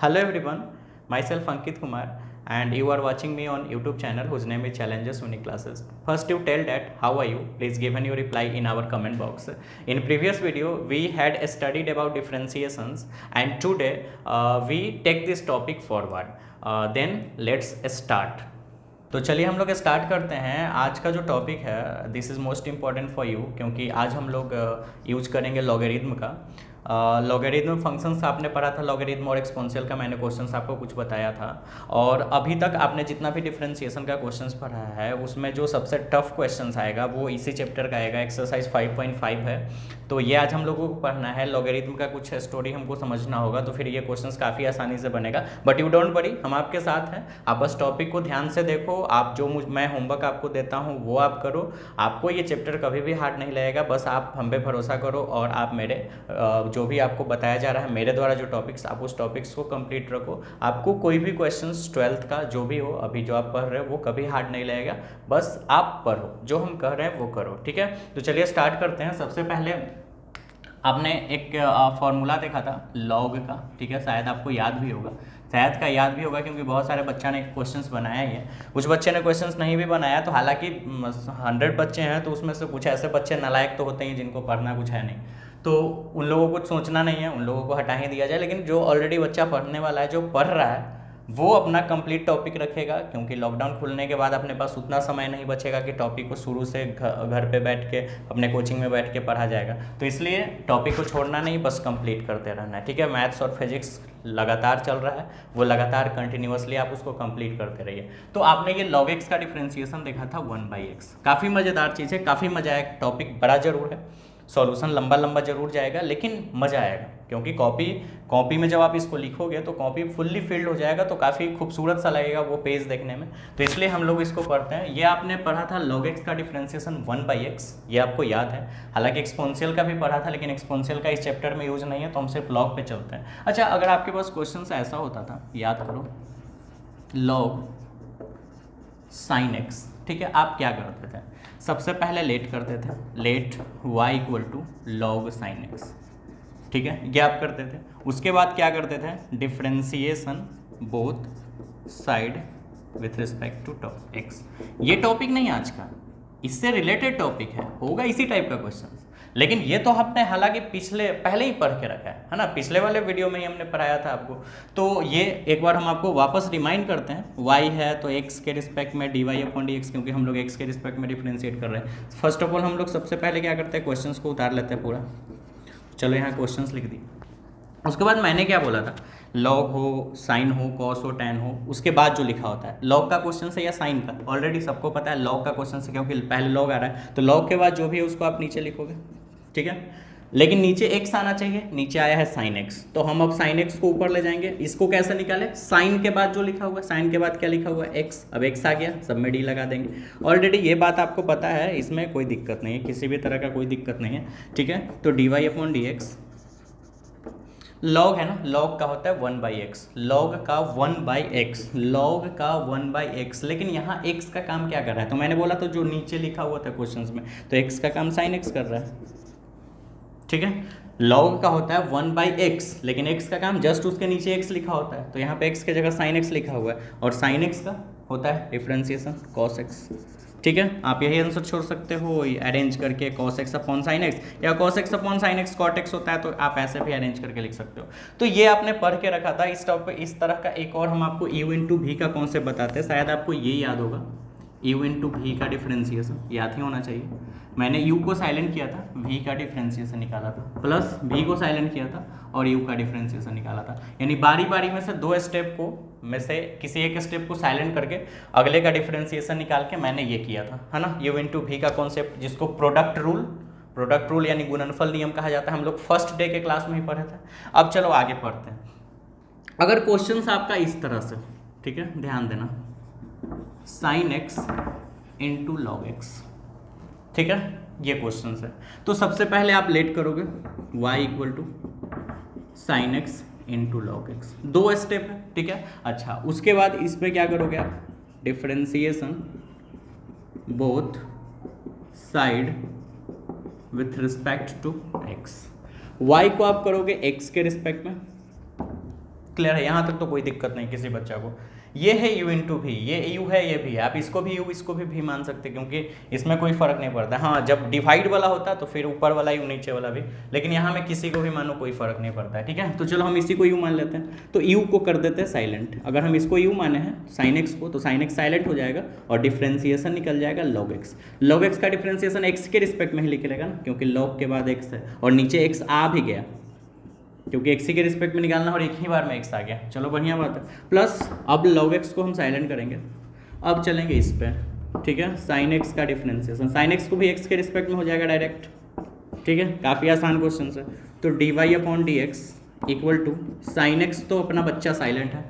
Hello everyone, myself Ankit Kumar and you are watching me on YouTube channel whose name is Challenges Unique Classes. First you tell that how are you, please give your reply in our comment box. In previous video we had studied about differentiations and today we take this topic forward. Then let's start. तो चलिए हम लोग start करते हैं। आज का जो topic है this is most important for you क्योंकि आज हम लोग यूज करेंगे लॉगरिथम का। लॉगरिथम फंक्शंस आपने पढ़ा था, लॉगरिथम और एक्सपोनेंशियल का मैंने क्वेश्चंस आपको कुछ बताया था। और अभी तक आपने जितना भी डिफरेंशिएशन का क्वेश्चंस पढ़ा है उसमें जो सबसे टफ क्वेश्चंस आएगा वो इसी चैप्टर का आएगा, एक्सरसाइज 5.5 है। तो ये आज हम लोगों को पढ़ना है। लॉगरिथम का कुछ स्टोरी हमको समझना होगा तो फिर ये क्वेश्चंस काफ़ी आसानी से बनेगा। बट यू डोंट वरी, हम आपके साथ हैं। आप बस टॉपिक को ध्यान से देखो, आप जो मैं होमवर्क आपको देता हूँ वो आप करो। आपको ये चैप्टर कभी भी हार्ड नहीं लगेगा, बस आप हम पे भरोसा करो और आप मेरे जो भी आपको बताया जा रहा है मेरे द्वारा जो टॉपिक्स, आप उस टॉपिक्स को कंप्लीट रखो। आपको कोई भी क्वेश्चंस 12th का जो भी हो अभी जो आप पढ़ रहे हो वो कभी हार्ड नहीं लगेगा, बस आप पढ़ो, जो हम कह रहे हैं वो करो। ठीक है, तो चलिए स्टार्ट करते हैं। सबसे पहले आपने एक फॉर्मूला देखा था लॉग का, ठीक है, शायद आपको याद भी होगा, शायद का याद भी होगा क्योंकि बहुत सारे बच्चा ने क्वेश्चंस बनाया ही है। कुछ बच्चे ने क्वेश्चंस नहीं भी बनाया, तो हालांकि 100 बच्चे हैं तो उसमें से कुछ ऐसे बच्चे नालायक तो होते हैं जिनको पढ़ना कुछ है नहीं, तो उन लोगों को सोचना नहीं है, उन लोगों को हटा ही दिया जाए। लेकिन जो ऑलरेडी बच्चा पढ़ने वाला है, जो पढ़ रहा है, वो अपना कंप्लीट टॉपिक रखेगा क्योंकि लॉकडाउन खुलने के बाद अपने पास उतना समय नहीं बचेगा कि टॉपिक को शुरू से घर पे बैठ के अपने कोचिंग में बैठ के पढ़ा जाएगा। तो इसलिए टॉपिक को छोड़ना नहीं, बस कंप्लीट करते रहना है। ठीक है, मैथ्स और फिजिक्स लगातार चल रहा है, वो लगातार कंटिन्यूअसली आप उसको कंप्लीट करते रहिए। तो आपने ये log x का डिफ्रेंसिएशन देखा था 1/x, काफ़ी मज़ेदार चीज़ है, काफ़ी मज़ा आएगा। टॉपिक बड़ा जरूर है, सॉल्यूशन लंबा लंबा जरूर जाएगा लेकिन मज़ा आएगा क्योंकि कॉपी में जब आप इसको लिखोगे तो कॉपी फुल्ली फिल्ड हो जाएगा, तो काफ़ी खूबसूरत सा लगेगा वो पेज देखने में। तो इसलिए हम लोग इसको पढ़ते हैं। ये आपने पढ़ा था log x का डिफ्रेंसिएशन 1/x, ये आपको याद है। हालांकि एक्सपोनेंशियल का भी पढ़ा था लेकिन एक्सपोनेंशियल का इस चैप्टर में यूज नहीं है, तो हम सिर्फ log पे चलते हैं। अच्छा, अगर आपके पास क्वेश्चन ऐसा होता था, याद करो, log sin x, ठीक है, आप क्या करते थे? सबसे पहले लेट करते थे, late y = log sin x, ठीक है, ये आप करते थे। उसके बाद क्या करते थे? Differentiation both side with respect to x। ये टॉपिक नहीं आज का, इससे रिलेटेड टॉपिक है, होगा इसी टाइप का क्वेश्चन, लेकिन ये तो हमने हालांकि पहले ही पढ़ के रखा है ना, पिछले वाले वीडियो में ही हमने पढ़ाया था आपको। तो ये एक बार हम आपको वापस रिमाइंड करते हैं। y है तो x के रिस्पेक्ट में dy/dx, क्योंकि हम लोग x के रिस्पेक्ट में डिफ्रेंशिएट कर रहे हैं। फर्स्ट ऑफ ऑल हम लोग सबसे पहले क्या करते हैं, क्वेश्चंस को उतार लेते हैं पूरा। चलो यहाँ क्वेश्चंस लिख दी। उसके बाद मैंने क्या बोला था, लॉग हो, साइन हो, कॉस हो, टैन हो, उसके बाद जो लिखा होता है लॉग का क्वेश्चन से या साइन का, ऑलरेडी सबको पता है लॉग का क्वेश्चन से क्योंकि पहले लॉग आ रहा है, तो लॉग के बाद जो भी है उसको आप नीचे लिखोगे, ठीक है। लेकिन नीचे x आना चाहिए, नीचे आया है साइन x, तो हम अब साइन x को ऊपर ले जाएंगे। इसको कैसे निकाले? साइन के बाद जो लिखा हुआ है, साइन के बाद क्या लिखा हुआ है, x, अब x आ गया, सब में d लगा देंगे। ऑलरेडी ये बात आपको पता है, इसमें कोई दिक्कत नहीं है, किसी भी तरह का कोई दिक्कत नहीं है, ठीक है। तो dy/dx लॉग है ना, लॉग का होता है 1/x, लॉग का 1/x, लॉग का 1/x। लेकिन यहाँ x का काम क्या कर रहा है, तो मैंने बोला तो जो नीचे लिखा हुआ था क्वेश्चंस में, तो x का काम sin x कर रहा है, ठीक है। लॉग का होता है 1/x, लेकिन x का काम जस्ट उसके नीचे x लिखा होता है, तो यहाँ पे x की जगह sin x लिखा हुआ है, और sin x का होता है डिफ्रेंसिएशन cos x, ठीक है। आप यही आंसर छोड़ सकते हो अरेंज करके, cos x/sin x, या cos x/sin x cot x होता है, तो आप ऐसे भी अरेंज करके लिख सकते हो। तो ये आपने पढ़ के रखा था। इस तरह का एक और हम आपको u/v का कॉन्सेप्ट बताते हैं, शायद आपको ये याद होगा, u/v का डिफ्रेंसिएशन याद ही होना चाहिए। मैंने u को साइलेंट किया था, v का डिफ्रेंसिएशन निकाला था, प्लस v को साइलेंट किया था और u का डिफ्रेंसिएशन निकाला था। यानी बारी बारी में से दो स्टेप को, में से किसी एक स्टेप को साइलेंट करके अगले का डिफ्रेंसिएशन निकाल के मैंने ये किया था, है ना, u/v का कॉन्सेप्ट, जिसको प्रोडक्ट रूल यानी गुणनफल नियम कहा जाता है। हम लोग फर्स्ट डे के क्लास में ही पढ़े थे। अब चलो आगे पढ़ते हैं। अगर क्वेश्चन आपका इस तरह से, ठीक है, ध्यान देना, sin x × log x, ठीक है, ये क्वेश्चन है। तो सबसे पहले आप लेट करोगे y = sin x × log x, दो स्टेप है, ठीक है। अच्छा, उसके बाद इस पे क्या करोगे आप, differentiation both side with respect to x। y को आप करोगे x के रिस्पेक्ट में, क्लियर है, यहाँ तक तो कोई दिक्कत नहीं किसी बच्चा को। ये है u इंटू भी, ये u है ये भी है, आप इसको भी u इसको भी मान सकते हैं क्योंकि इसमें कोई फर्क नहीं पड़ता। हाँ जब डिवाइड वाला होता तो फिर ऊपर वाला u नीचे वाला भी, लेकिन यहाँ में किसी को भी मानो कोई फर्क नहीं पड़ता है, ठीक है। तो चलो हम इसी को u मान लेते हैं, तो u को कर देते हैं साइलेंट। अगर हम इसको u माने हैं sin x को, तो sin x साइलेंट हो जाएगा और डिफ्रेंसिएशन निकल जाएगा log x। log x का डिफ्रेंसिएशन x के रिस्पेक्ट में ही लिखेगा ना, क्योंकि log के बाद x है और नीचे x आ भी गया क्योंकि x के रिस्पेक्ट में निकालना और एक ही बार में x आ गया। चलो बढ़िया बात है। प्लस अब log x को हम साइलेंट करेंगे, अब चलेंगे इस पे, ठीक है। sin x का डिफरेंशिएशन, sin x को भी x के रिस्पेक्ट में हो जाएगा डायरेक्ट, ठीक है। काफ़ी आसान क्वेश्चन है। तो dy upon d x equal to sine x, तो अपना बच्चा साइलेंट है,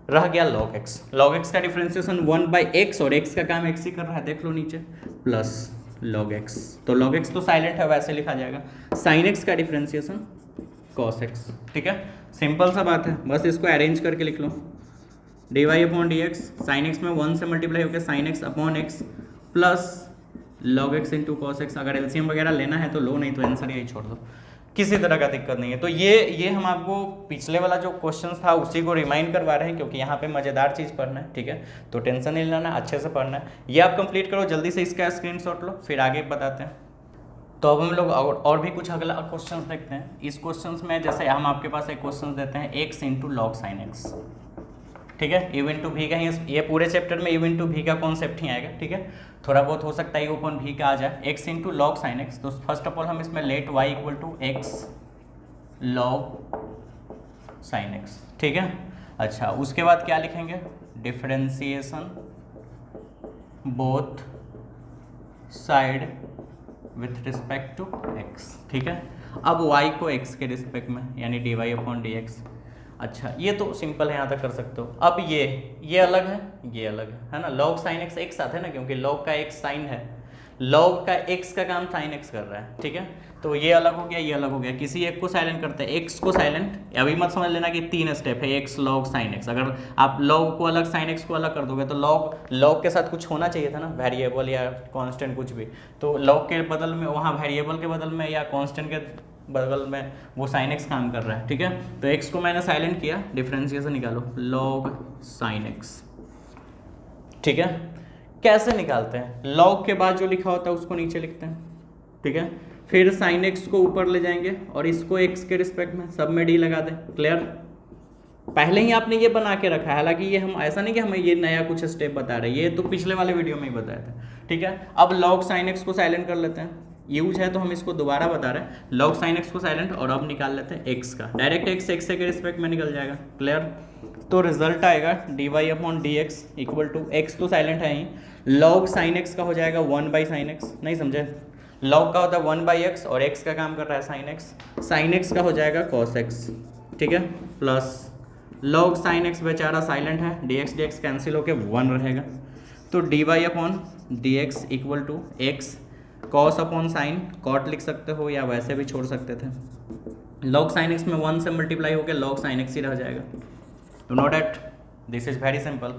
रह गया log x। log x का डिफरेंशिएशन 1/x और x का काम x ही कर रहा है, देख लो नीचे, प्लस log x। तो log x तो साइलेंट है, वैसे लिखा जाएगा। sin x का डिफरेंशिएशन cos x, ठीक है। सिंपल सा बात है, बस इसको अरेंज करके लिख लो। dy upon d x, sine x में 1 से मल्टीप्लाई होकर sine x upon x plus log x into cos x. अगर एलसीएम वगैरह लेना है तो लो, नहीं तो आंसर यही छोड़ दो, किसी तरह का दिक्कत नहीं है। तो ये हम आपको पिछले वाला जो क्वेश्चन था उसी को रिमाइंड करवा रहे हैं क्योंकि यहाँ पे मज़ेदार चीज़ पढ़ना है, ठीक है। तो टेंशन नहीं लेना, अच्छे से पढ़ना है। ये आप कंप्लीट करो, जल्दी से इसका स्क्रीनशॉट लो, फिर आगे बताते हैं। तो अब हम लोग और भी कुछ अगला क्वेश्चंस देखते हैं। इस क्वेश्चंस में जैसे हम आपके पास एक क्वेश्चन देते हैं x into log sine x, ठीक है। u इंटू भी का ये पूरे चैप्टर में u इंटू भी का कॉन्सेप्ट ही आएगा, ठीक है। थोड़ा बहुत हो सकता है u अपॉन भी का आ जाए, x into log sine x. तो फर्स्ट ऑफ ऑल हम इसमें let y equal to x log sine x, ठीक है। अच्छा उसके बाद क्या लिखेंगे, differentiation both side with respect to x, ठीक है। अब y को x के रिस्पेक्ट में यानी dy अपॉन डी एक्स। अच्छा ये तो सिंपल है, यहाँ तक कर सकते हो। अब ये अलग है, ये अलग है ना। log साइन x एक साथ है ना, क्योंकि log का x साइन है, log का x का काम साइन x कर रहा है, ठीक है। तो ये अलग हो गया, ये अलग हो गया। किसी एक को साइलेंट करते हैं, x को साइलेंट। अभी मत समझ लेना कि 3 स्टेप है, x log साइन x। अगर आप log को अलग साइन x को अलग कर दोगे तो log के साथ कुछ होना चाहिए था ना, वेरिएबल या कांस्टेंट कुछ भी। तो log के बदल में वहाँ वेरिएबल के बदल में या कांस्टेंट के बगल में वो साइन x काम कर रहा है, ठीक है। तो x को मैंने साइलेंट किया, डिफरेंशिएशन निकालो log साइन x, ठीक है। कैसे निकालते हैं, log के बाद जो लिखा होता है उसको नीचे लिखते हैं, ठीक है। फिर साइन x को ऊपर ले जाएंगे और इसको x के रिस्पेक्ट में सब में d लगा दें, क्लियर। पहले ही आपने ये बना के रखा है, हालांकि ये हम ऐसा नहीं कि हमें ये नया कुछ स्टेप बता रहे हैं, ये तो पिछले वाले वीडियो में ही बताया था, ठीक है। अब log साइन x को साइलेंट कर लेते हैं, यूज है तो हम इसको दोबारा बता रहे हैं। log साइन x को साइलेंट और अब निकाल लेते हैं x का, डायरेक्ट x के रिस्पेक्ट में निकल जाएगा, क्लियर। तो रिजल्ट आएगा dy upon d x equal to x तो साइलेंट है ही, log साइन x का हो जाएगा 1/sin x। नहीं समझे, log का होता है 1/x और x का काम कर रहा है sin x, sin x का हो जाएगा cos x, ठीक है। प्लस log sin x बेचारा साइलेंट है, dx कैंसिल होके 1 रहेगा। तो dy upon d x equal to x cos upon sine, cot लिख सकते हो या वैसे भी छोड़ सकते थे। log साइन x में 1 से मल्टीप्लाई होकर log साइन x ही रह जाएगा। You know that this is very simple.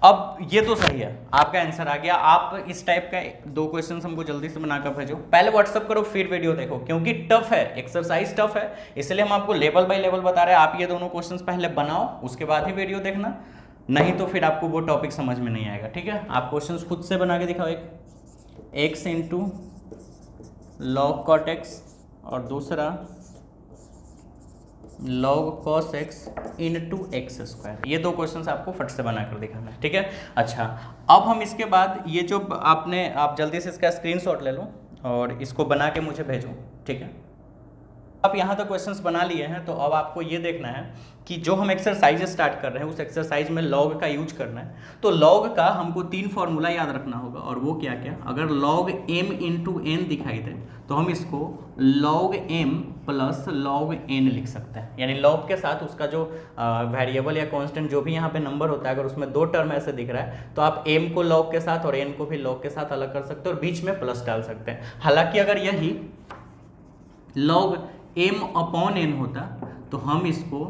अब ये तो सही है, आपका आंसर आ गया। आप इस टाइप का 2 क्वेश्चन हमको जल्दी से बनाकर भेजो, पहले व्हाट्सअप करो फिर वीडियो देखो, क्योंकि टफ है, एक्सरसाइज टफ है, इसलिए हम आपको लेवल बाय लेवल बता रहे हैं। आप ये दोनों क्वेश्चंस पहले बनाओ, उसके बाद ही वीडियो देखना, नहीं तो फिर आपको वो टॉपिक समझ में नहीं आएगा, ठीक है। आप क्वेश्चंस खुद से बना के दिखाओ, एक x into log cot x और दूसरा log cos x into x square. ये 2 क्वेश्चंस आपको फट से बनाकर दिखाना है, ठीक है। अच्छा अब हम इसके बाद ये जो आप जल्दी से इसका स्क्रीनशॉट ले लो और इसको बना के मुझे भेजो, ठीक है। आप यहाँ तक क्वेश्चंस बना लिए हैं, तो अब आपको ये देखना है कि जो हम एक्सरसाइज स्टार्ट कर रहे हैं उस एक्सरसाइज में log का यूज करना है। तो log का हमको 3 फॉर्मूला याद रखना होगा, और वो क्या क्या, अगर log m इंटू n दिखाई दे तो हम इसको log m plus log n लिख सकते हैं। यानी log के साथ उसका जो वेरिएबल या कांस्टेंट जो भी यहाँ पे नंबर होता है, अगर उसमें 2 टर्म ऐसे दिख रहा है तो आप m को log के साथ और n को भी log के साथ अलग कर सकते हैं और बीच में प्लस डाल सकते हैं। हालांकि अगर यही log m अपॉन n होता तो हम इसको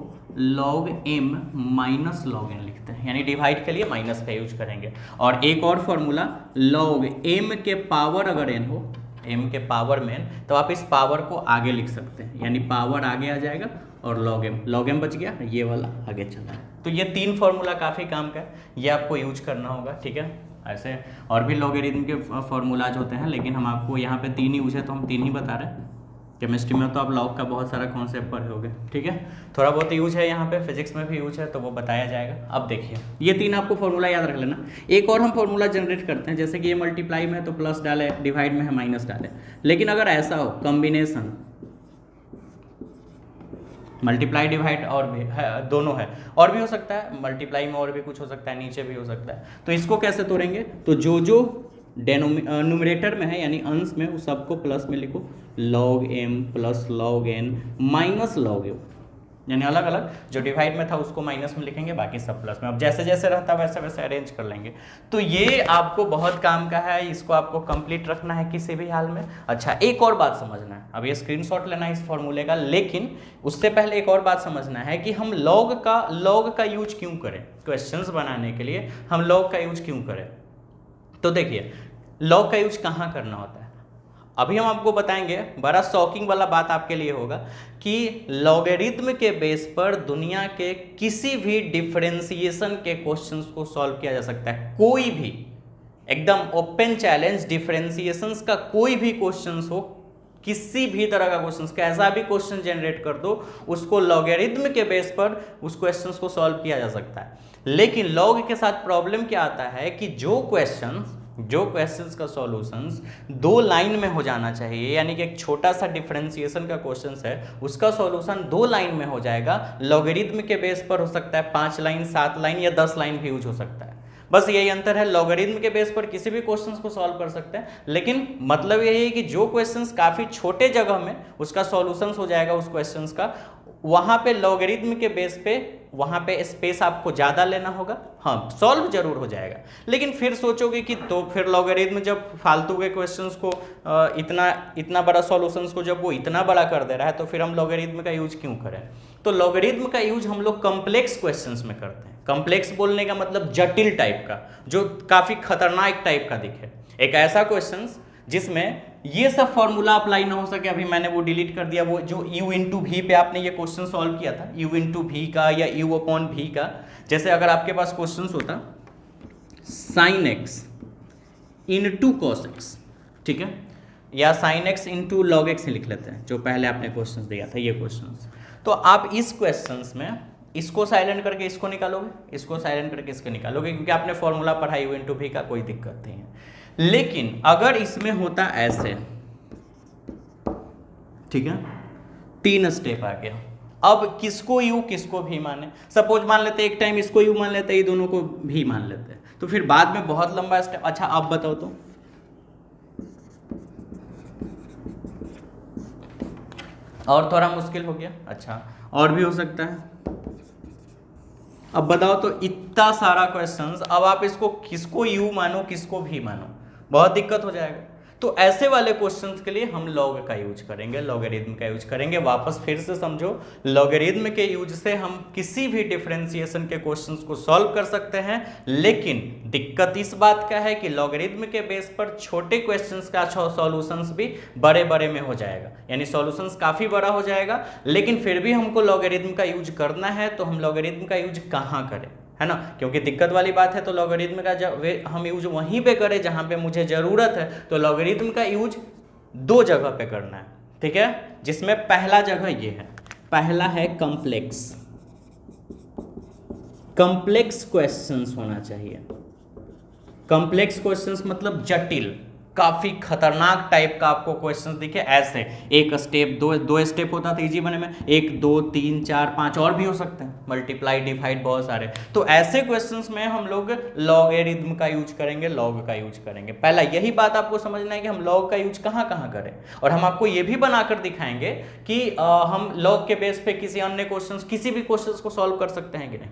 log m minus log n लिखते हैं, यानी डिवाइड के लिए माइनस का यूज करेंगे। और एक और फॉर्मूला, log m के पावर अगर n हो, m के पावर में, तो आप इस पावर को आगे लिख सकते हैं, यानी पावर आगे आ जाएगा और log m बच गया, ये वाला आगे चला। तो ये 3 फॉर्मूला काफ़ी काम का है, ये आपको यूज करना होगा, ठीक है। ऐसे और भी लॉगरिथम के फॉर्मूलाज होते हैं, लेकिन हम आपको यहाँ पे 3 यूज है तो हम 3 ही बता रहे हैं। केमिस्ट्री में तो आप लॉग का बहुत सारा कॉन्सेप्ट पढ़े होगे, ठीक है। थोड़ा बहुत यूज है यहाँ पे, फिजिक्स में भी यूज है, तो वो बताया जाएगा। अब देखिए ये 3 आपको फॉर्मूला याद रख लेना। एक और हम फॉर्मूला जनरेट करते हैं, जैसे कि ये मल्टीप्लाई में है तो प्लस डाले, डिवाइड में है माइनस डाले। लेकिन अगर ऐसा हो कॉम्बिनेशन मल्टीप्लाई डिवाइड और भी है, दोनों है, और भी हो सकता है मल्टीप्लाई में, और भी कुछ हो सकता है, नीचे भी हो सकता है। तो इसको कैसे तोड़ेंगे, तो जो न्यूमरेटर में है यानी अंश में, उस सबको प्लस में लिखो, log m plus log n minus log m, यानी अलग अलग जो डिवाइड में था उसको माइनस में लिखेंगे, बाकी सब प्लस में। अब जैसे जैसे रहता है वैसे वैसे अरेंज कर लेंगे। तो ये आपको बहुत काम का है, इसको आपको कंप्लीट रखना है किसी भी हाल में। अच्छा, एक और बात समझना है, अब ये स्क्रीनशॉट लेना है इस फॉर्मूले का, लेकिन उससे पहले एक और बात समझना है कि हम log का यूज क्यों करें, क्वेश्चंस बनाने के लिए हम log का यूज क्यों करें। तो देखिए log का यूज कहाँ करना होता है, अभी हम आपको बताएंगे। बड़ा शॉकिंग वाला बात आपके लिए होगा कि लॉगरिथम के बेस पर दुनिया के किसी भी डिफरेंशिएशन के क्वेश्चंस को सॉल्व किया जा सकता है। कोई भी, एकदम ओपन चैलेंज, डिफरेंशिएशंस का कोई भी क्वेश्चंस हो, किसी भी तरह का क्वेश्चंस, कैसा भी क्वेश्चन जनरेट कर दो, उसको लॉगरिथम के बेस पर उस क्वेश्चंस को सॉल्व किया जा सकता है। लेकिन लॉग के साथ प्रॉब्लम क्या आता है कि जो क्वेश्चंस का सॉल्यूशंस 2 लाइन में हो जाना चाहिए, यानी कि एक छोटा सा डिफरेंशिएशन का क्वेश्चंस है, उसका सॉल्यूशन 2 लाइन में हो जाएगा। लॉगरिथम के बेस पर हो सकता है 5 लाइन, 7 लाइन या 10 लाइन भी यूज हो सकता है। बस यही अंतर है, लॉगरिथम के बेस पर किसी भी क्वेश्चंस को सॉल्व कर सकते हैं, लेकिन मतलब यही है कि जो क्वेश्चंस काफी छोटे जगह में उसका सॉल्यूशंस हो जाएगा उस क्वेश्चंस का, वहां पे लॉगरिथम के बेस पे वहां पे स्पेस आपको ज्यादा लेना होगा। हाँ, सॉल्व जरूर हो जाएगा, लेकिन फिर सोचोगे कि तो फिर लॉगरिथम जब फालतू के क्वेश्चंस को इतना बड़ा सॉल्यूशंस को जब वो इतना बड़ा कर दे रहा है, तो फिर हम लॉगरिथम का यूज क्यों करें। तो लॉगरिथम का यूज हम लोग कॉम्प्लेक्स क्वेश्चंस में करते हैं। कॉम्प्लेक्स बोलने का मतलब जटिल टाइप का, जो काफी खतरनाक टाइप का दिखे, एक ऐसा क्वेश्चन जिसमें ये सब फॉर्मूला अप्लाई ना हो सके। अभी मैंने वो डिलीट कर दिया, वो जो u इंटू वी पे आपने ये क्वेश्चन सॉल्व किया था, u इंटू वी का या u अपॉन वी का। जैसे अगर आपके पास क्वेश्चन होता sine x into cos x, ठीक है, या sine x into log x लिख लेते हैं, जो पहले आपने क्वेश्चन दिया था ये क्वेश्चन। तो आप इस क्वेश्चन में इसको साइलेंट करके इसको निकालोगे, इसको साइलेंट करके इसको निकालोगे, क्योंकि आपने फॉर्मूला पढ़ा u इंटू वी का, कोई दिक्कत नहीं है। लेकिन अगर इसमें होता ऐसे, ठीक है, 3 स्टेप आ गया। अब किसको u किसको भी माने, सपोज मान लेते एक टाइम इसको u मान लेते, ये दोनों को भी मान लेते, तो फिर बाद में बहुत लंबा स्टेप। अच्छा अब बताओ तो और थोड़ा मुश्किल हो गया। अच्छा और भी हो सकता है। अब बताओ तो इतना सारा क्वेश्चंस, अब आप इसको किसको u मानो किसको भी मानो, बहुत दिक्कत हो जाएगा। तो ऐसे वाले क्वेश्चंस के लिए हम लॉग का यूज करेंगे, लॉगरिथम का यूज करेंगे। वापस फिर से समझो, लॉगरिथम के यूज से हम किसी भी डिफरेंशिएशन के क्वेश्चंस को सॉल्व कर सकते हैं, लेकिन दिक्कत इस बात का है कि लॉगरिथम के बेस पर छोटे क्वेश्चंस का सॉल्यूशंस भी बड़े बड़े में हो जाएगा, यानी सॉल्यूशंस काफी बड़ा हो जाएगा। लेकिन फिर भी हमको लॉगरिथम का यूज करना है, तो हम लॉगरिथम का यूज कहाँ करें, है ना, क्योंकि दिक्कत वाली बात है। तो लॉगरिथम का हम यूज वहीं पे करें जहां पे मुझे जरूरत है। तो लॉगरिथम का यूज 2 जगह पे करना है, ठीक है, जिसमें पहला जगह ये है, पहला है कॉम्प्लेक्स क्वेश्चंस होना चाहिए। कॉम्प्लेक्स क्वेश्चंस मतलब जटिल, काफी खतरनाक टाइप का आपको क्वेश्चन दिखे ऐसे, एक स्टेप, दो स्टेप होता था इजी बने में, 1 2 3 4 5 और भी हो सकते हैं, मल्टीप्लाई डिवाइड बहुत सारे। तो ऐसे क्वेश्चंस में हम लोग लॉगरिथम का यूज करेंगे, लॉग का यूज करेंगे। पहला यही बात आपको समझना है कि हम लॉग का यूज कहाँ कहाँ करें, और हम आपको ये भी बनाकर दिखाएंगे कि हम लॉग के बेस पे किसी अन्य क्वेश्चन, किसी भी क्वेश्चन को सॉल्व कर सकते हैं कि नहीं।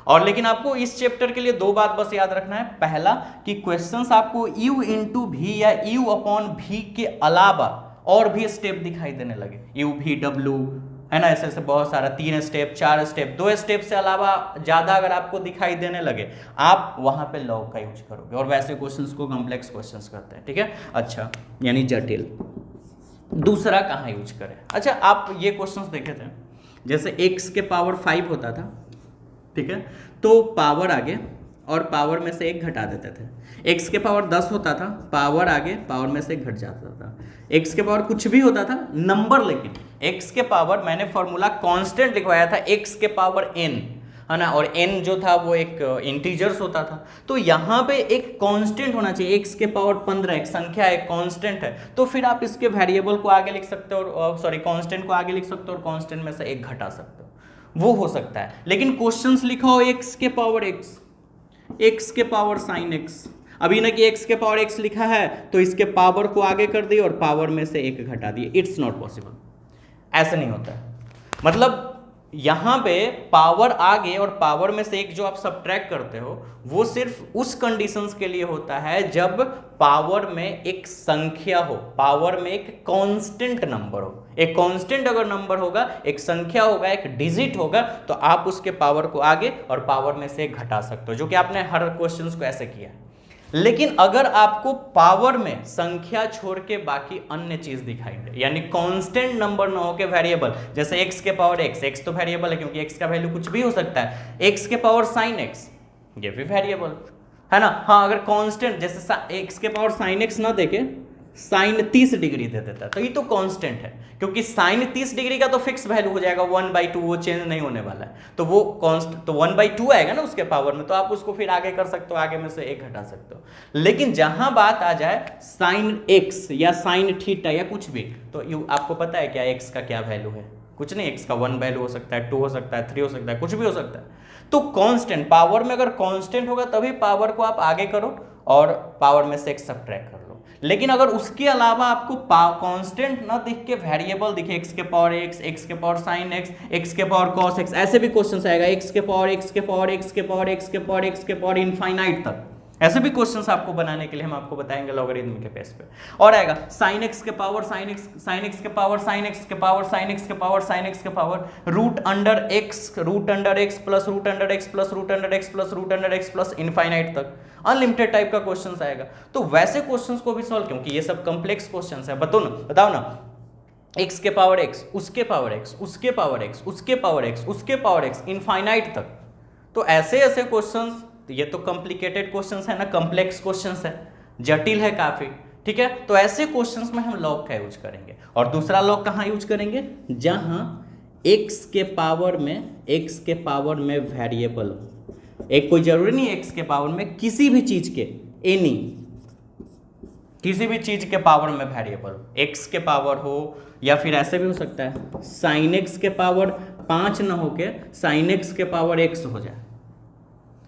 और लेकिन आपको इस चैप्टर के लिए 2 बात बस याद रखना है। पहला कि क्वेश्चंस आपको u इंटू भी या u अपॉन भी के अलावा और भी स्टेप दिखाई देने लगे, u v w है ना, ऐसे ऐसे बहुत सारा 3 स्टेप 4 स्टेप, 2 स्टेप से अलावा ज़्यादा अगर आपको दिखाई देने लगे, आप वहाँ पे लॉग का यूज करोगे, और वैसे क्वेश्चंस को कॉम्प्लेक्स क्वेश्चंस करते हैं, ठीक है। अच्छा, यानी जटिल। दूसरा कहाँ यूज करें? अच्छा, आप ये क्वेश्चंस देखे थे, जैसे x के पावर 5 होता था, ठीक है, तो पावर आगे और पावर में से 1 घटा देते थे। x के पावर 10 होता था, पावर आगे पावर में से 1 घट जाता था। x के पावर कुछ भी होता था नंबर, लेकिन x के पावर मैंने फॉर्मूला कांस्टेंट लिखवाया था, x के पावर n, है ना, और n जो था वो एक इंटीजर्स होता था। तो यहाँ पे एक कांस्टेंट होना चाहिए, x के पावर 15 एक संख्या है, कांस्टेंट है, तो फिर आप इसके वेरिएबल को आगे लिख सकते हो, और सॉरी कांस्टेंट को आगे लिख सकते हो और कांस्टेंट में से 1 घटा सकते हो, वो हो सकता है। लेकिन क्वेश्चंस लिखा हो x के पावर x, x के पावर साइन x, अभी ना कि x के पावर x लिखा है तो इसके पावर को आगे कर दिए और पावर में से 1 घटा दिए, इट्स नॉट पॉसिबल, ऐसा नहीं होता है। मतलब यहां पे पावर आगे और पावर में से 1 जो आप सब्ट्रैक्ट करते हो, वो सिर्फ उस कंडीशंस के लिए होता है जब पावर में एक संख्या हो, पावर में एक कांस्टेंट नंबर हो। एक कांस्टेंट अगर नंबर होगा, एक संख्या होगा, एक डिजिट होगा, तो आप उसके पावर को आगे और पावर में से 1 घटा सकते हो, जो कि आपने हर क्वेश्चंस को ऐसे किया है। लेकिन अगर आपको पावर में संख्या छोड़ के बाकी अन्य चीज दिखाई दे, यानी कांस्टेंट नंबर ना हो के वेरिएबल, जैसे x के पावर x तो वेरिएबल है क्योंकि x का वैल्यू कुछ भी हो सकता है, x के पावर साइन x, ये भी वेरिएबल है ना। हाँ, अगर कांस्टेंट जैसे x के पावर साइन x ना देके साइन 30 डिग्री दे देता है, तो ये तो कांस्टेंट है, क्योंकि साइन 30 डिग्री का तो फिक्स वैल्यू हो जाएगा 1/2, वो चेंज नहीं होने वाला है, तो वो कांस्टेंट तो 1/2 आएगा ना उसके पावर में, तो आप उसको फिर आगे कर सकते हो, आगे में से 1 घटा सकते हो। लेकिन जहां बात आ जाए साइन x या साइन थीटा या कुछ भी, तो आपको पता है क्या x का क्या वैल्यू है? कुछ नहीं, x का 1 वैल्यू हो सकता है, 2 हो सकता है, 3 हो सकता है, कुछ भी हो सकता है। तो कांस्टेंट पावर में अगर कांस्टेंट होगा तभी पावर को आप आगे करो और पावर में से 1 सब्ट्रैक्ट कर लो। लेकिन अगर उसके अलावा आपको कांस्टेंट ना दिख के वेरिएबल दिखे, x के पावर x, x के पावर साइन x, x के पावर cos x, ऐसे भी क्वेश्चंस आएगा, x के पावर x के पावर x के पावर x के पावर x के पावर इनफाइनाइट तक, ऐसे भी क्वेश्चंस आपको बनाने के लिए हम आपको बताएंगे लॉगरिथम के बेस पे। और आएगा साइन x के power sine x, sine x के पावर साइन x के पावर साइन x के पावर साइन x के power root under x plus root under x plus root under x plus root under x plus infinite तक, unlimited type का questions आएगा। तो वैसे questions को भी सॉल्व, क्योंकि ये सब कॉम्प्लेक्स क्वेश्चंस है, बताओ ना, x के पावर x, उसके पावर x, उसके पावर x, उसके पावर x, उसके पावर x, इनफाइनाइट तक। तो ऐसे ऐसे क्वेश्चंस, ये तो कॉम्प्लिकेटेड क्वेश्चंस है ना, कॉम्प्लेक्स क्वेश्चंस है, जटिल है काफी, ठीक है। तो ऐसे क्वेश्चंस में हम लॉग का यूज करेंगे। और दूसरा लॉग कहाँ यूज करेंगे? जहां x के पावर में वेरिएबल हो, एक कोई जरूरी नहीं x के पावर में, किसी भी चीज के किसी भी चीज के पावर में वेरिएबल हो, x के पावर हो, या फिर ऐसे भी हो सकता है साइन x के पावर 5 ना होके साइन x के पावर x हो जाए।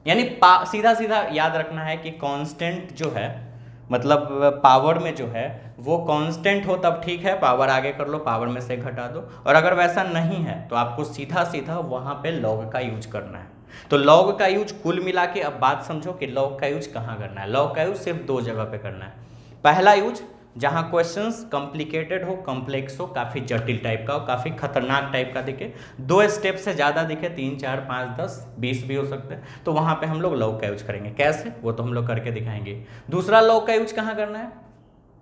यानी सीधा सीधा याद रखना है कि कांस्टेंट जो है, मतलब पावर में जो है वो कांस्टेंट हो तब ठीक है, पावर आगे कर लो, पावर में से घटा दो। और अगर वैसा नहीं है तो आपको सीधा सीधा वहां पे लॉग का यूज करना है। तो लॉग का यूज कुल मिला के अब बात समझो कि लॉग का यूज कहाँ करना है। लॉग का यूज सिर्फ 2 जगह पे करना है। पहला यूज जहां क्वेश्चंस कॉम्प्लिकेटेड हो, कॉम्प्लेक्स हो, काफी जटिल टाइप का हो, काफी खतरनाक टाइप का दिखे, 2 स्टेप से ज्यादा दिखे, 3, 4, 5, 10, 20 भी हो सकते हैं, तो वहां पे हम लोग लॉग का यूज करेंगे। कैसे, वो तो हम लोग करके दिखाएंगे। दूसरा लॉग का यूज कहाँ करना है?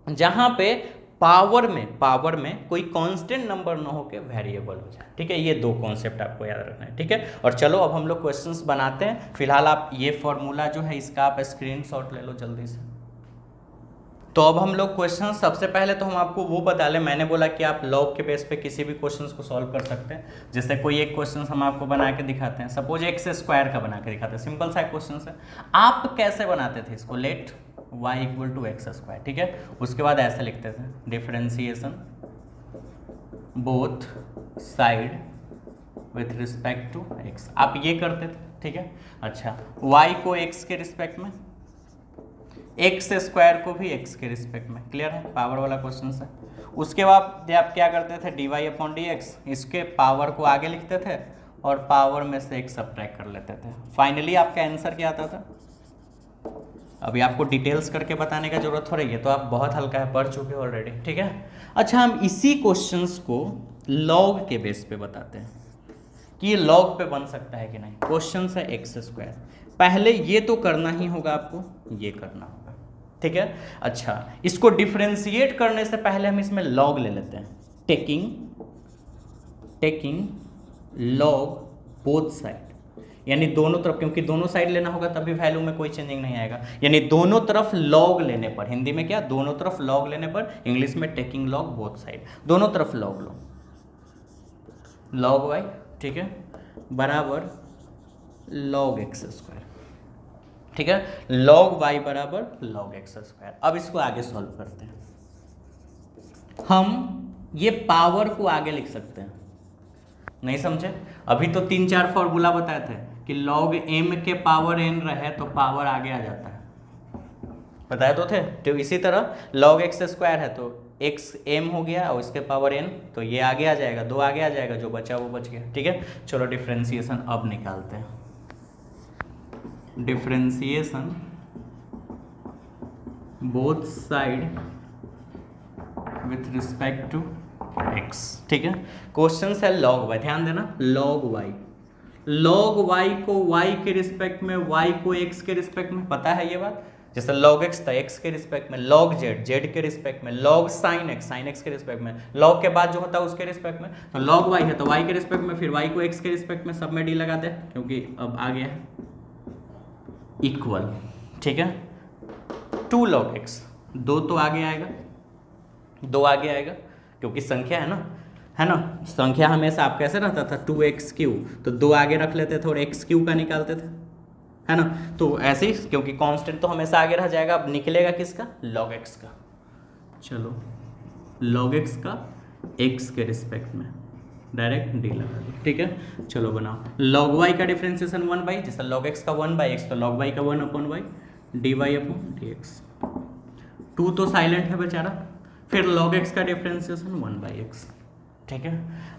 जहां पे पावर में कोई कांस्टेंट नंबर ना हो के वेरिएबल हो जाए, ठीक है। ये 2 कॉन्सेप्ट आपको याद रखना है, ठीक है। और चलो अब हम लोग क्वेश्चंस बनाते हैं। फिलहाल आप ये फॉर्मूला जो है इसका आप स्क्रीनशॉट ले लो जल्दी से। तो अब हम लोग क्वेश्चन, सबसे पहले तो हम आपको वो बता लें, मैंने बोला कि आप लॉग के बेस पे किसी भी क्वेश्चंस को सॉल्व कर सकते हैं। जैसे कोई एक क्वेश्चन हम आपको बना के दिखाते हैं, सपोज x स्क्वायर का बना के दिखाते हैं, सिंपल सा क्वेश्चन है। आप कैसे बनाते थे इसको? Let y equal to x square, ठीक है। उसके बाद ऐसे लिखते थे, differentiation both side with respect to x, आप ये करते थे, ठीक है। अच्छा, y को x के रिस्पेक्ट में, एक्स स्क्वायर को भी x के रिस्पेक्ट में, क्लियर है, पावर वाला क्वेश्चन है। उसके बाद आप क्या करते थे, dy अपॉन dx, इसके पावर को आगे लिखते थे और पावर में से 1 सब्ट्रैक्ट कर लेते थे। फाइनली आपका आंसर क्या आता था? अभी आपको डिटेल्स करके बताने का जरूरत हो रही है, तो आप बहुत हल्का है, पढ़ चुके हो ऑलरेडी, ठीक है। अच्छा, हम इसी क्वेश्चंस को लॉग के बेस पे बताते हैं कि ये लॉग पे बन सकता है कि नहीं। क्वेश्चन है एक्स स्क्वायर, पहले ये तो करना ही होगा आपको, ये करना होगा, ठीक है। अच्छा, इसको डिफरेंशिएट करने से पहले हम इसमें लॉग ले लेते हैं, टेकिंग लॉग बोथ साइड, यानी दोनों तरफ, क्योंकि दोनों साइड लेना होगा तभी वैल्यू में कोई चेंजिंग नहीं आएगा, यानी दोनों तरफ लॉग लेने पर, हिंदी में क्या, दोनों तरफ लॉग लेने पर, इंग्लिश में टेकिंग लॉग बोथ साइड, दोनों तरफ लॉग लो, लॉग वाई, ठीक है, बराबर लॉग एक्स स्क्वायर, ठीक है, लॉग वाई बराबर लॉग एक्स स्क्वायर। अब इसको आगे सॉल्व करते हैं, हम ये पावर को आगे लिख सकते हैं, नहीं समझे, अभी तो 3-4 फॉर्मूला बताए थे कि log m के पावर n रहे तो पावर आगे आ जाता है, बताए तो थे। तो इसी तरह log x स्क्वायर है तो x m हो गया और इसके पावर n, तो ये आगे आ जाएगा, 2 आगे आ जाएगा, जो बचा वो बच गया, ठीक है। चलो डिफरेंशिएशन अब निकालते हैं, differentiation both side with respect to x, ठीक है। क्वेश्चन है log y, ध्यान देना, log y को y के रिस्पेक्ट में, y को x के रिस्पेक्ट में, पता है ये बात, जैसे log x था x के रिस्पेक्ट में, log z के रिस्पेक्ट में, log sin x के रिस्पेक्ट में, log के बाद जो होता है उसके रिस्पेक्ट में, तो log y है तो y के रिस्पेक्ट में, फिर y को x के रिस्पेक्ट में, सब में d लगाते हैं क्योंकि अब आ गया है इक्वल, ठीक है। 2 log x, 2 तो आगे आएगा, 2 आगे आएगा क्योंकि संख्या है ना, संख्या हमेशा आप कैसे रहता था 2x3, तो 2 आगे रख लेते थे और x3 का निकालते थे, है ना, तो ऐसे ही क्योंकि कांस्टेंट तो हमेशा आगे रह जाएगा, अब निकलेगा किसका, log x का, चलो log x का x के रिस्पेक्ट में डायरेक्ट d लगा दो, ठीक है। चलो बनाओ, log y का डिफरेंशिएशन 1/, जैसे log x का 1/x तो log y का 1/y dy/dx, 2 तो साइलेंट है बेचारा, फिर log x का डिफरेंशिएशन 1/x, ठीक है।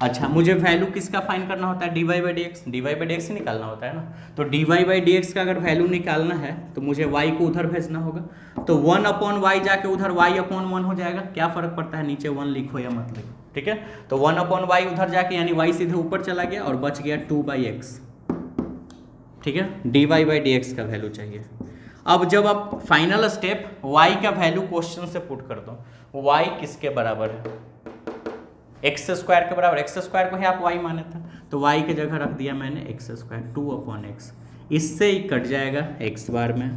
अच्छा, मुझे वैल्यू किसका फाइंड करना होता है, dy/dx ही निकालना होता है ना, तो dy/dx का अगर वैल्यू निकालना है तो मुझे y को उधर भेजना होगा, तो 1/y जाके उधर y/1 हो जाएगा, क्या फर्क पड़ता है नीचे 1 लिखो या मत लिखो, ठीक है। तो 1/y उधर जाके यानी y सीधे ऊपर चला गया और बच गया 2/x, ठीक है। dy/dx का वैल्यू चाहिए। अब जब आप फाइनल स्टेप y का वैल्यू क्वेश्चन से पुट कर दो, y किसके बराबर है, एक्स स्क्वायर के बराबर, एक्स स्क्वायर को ही आप y माने थे तो y की जगह रख दिया मैंने एक्स स्क्वायर, 2/x, इससे ही कट जाएगा x बार में,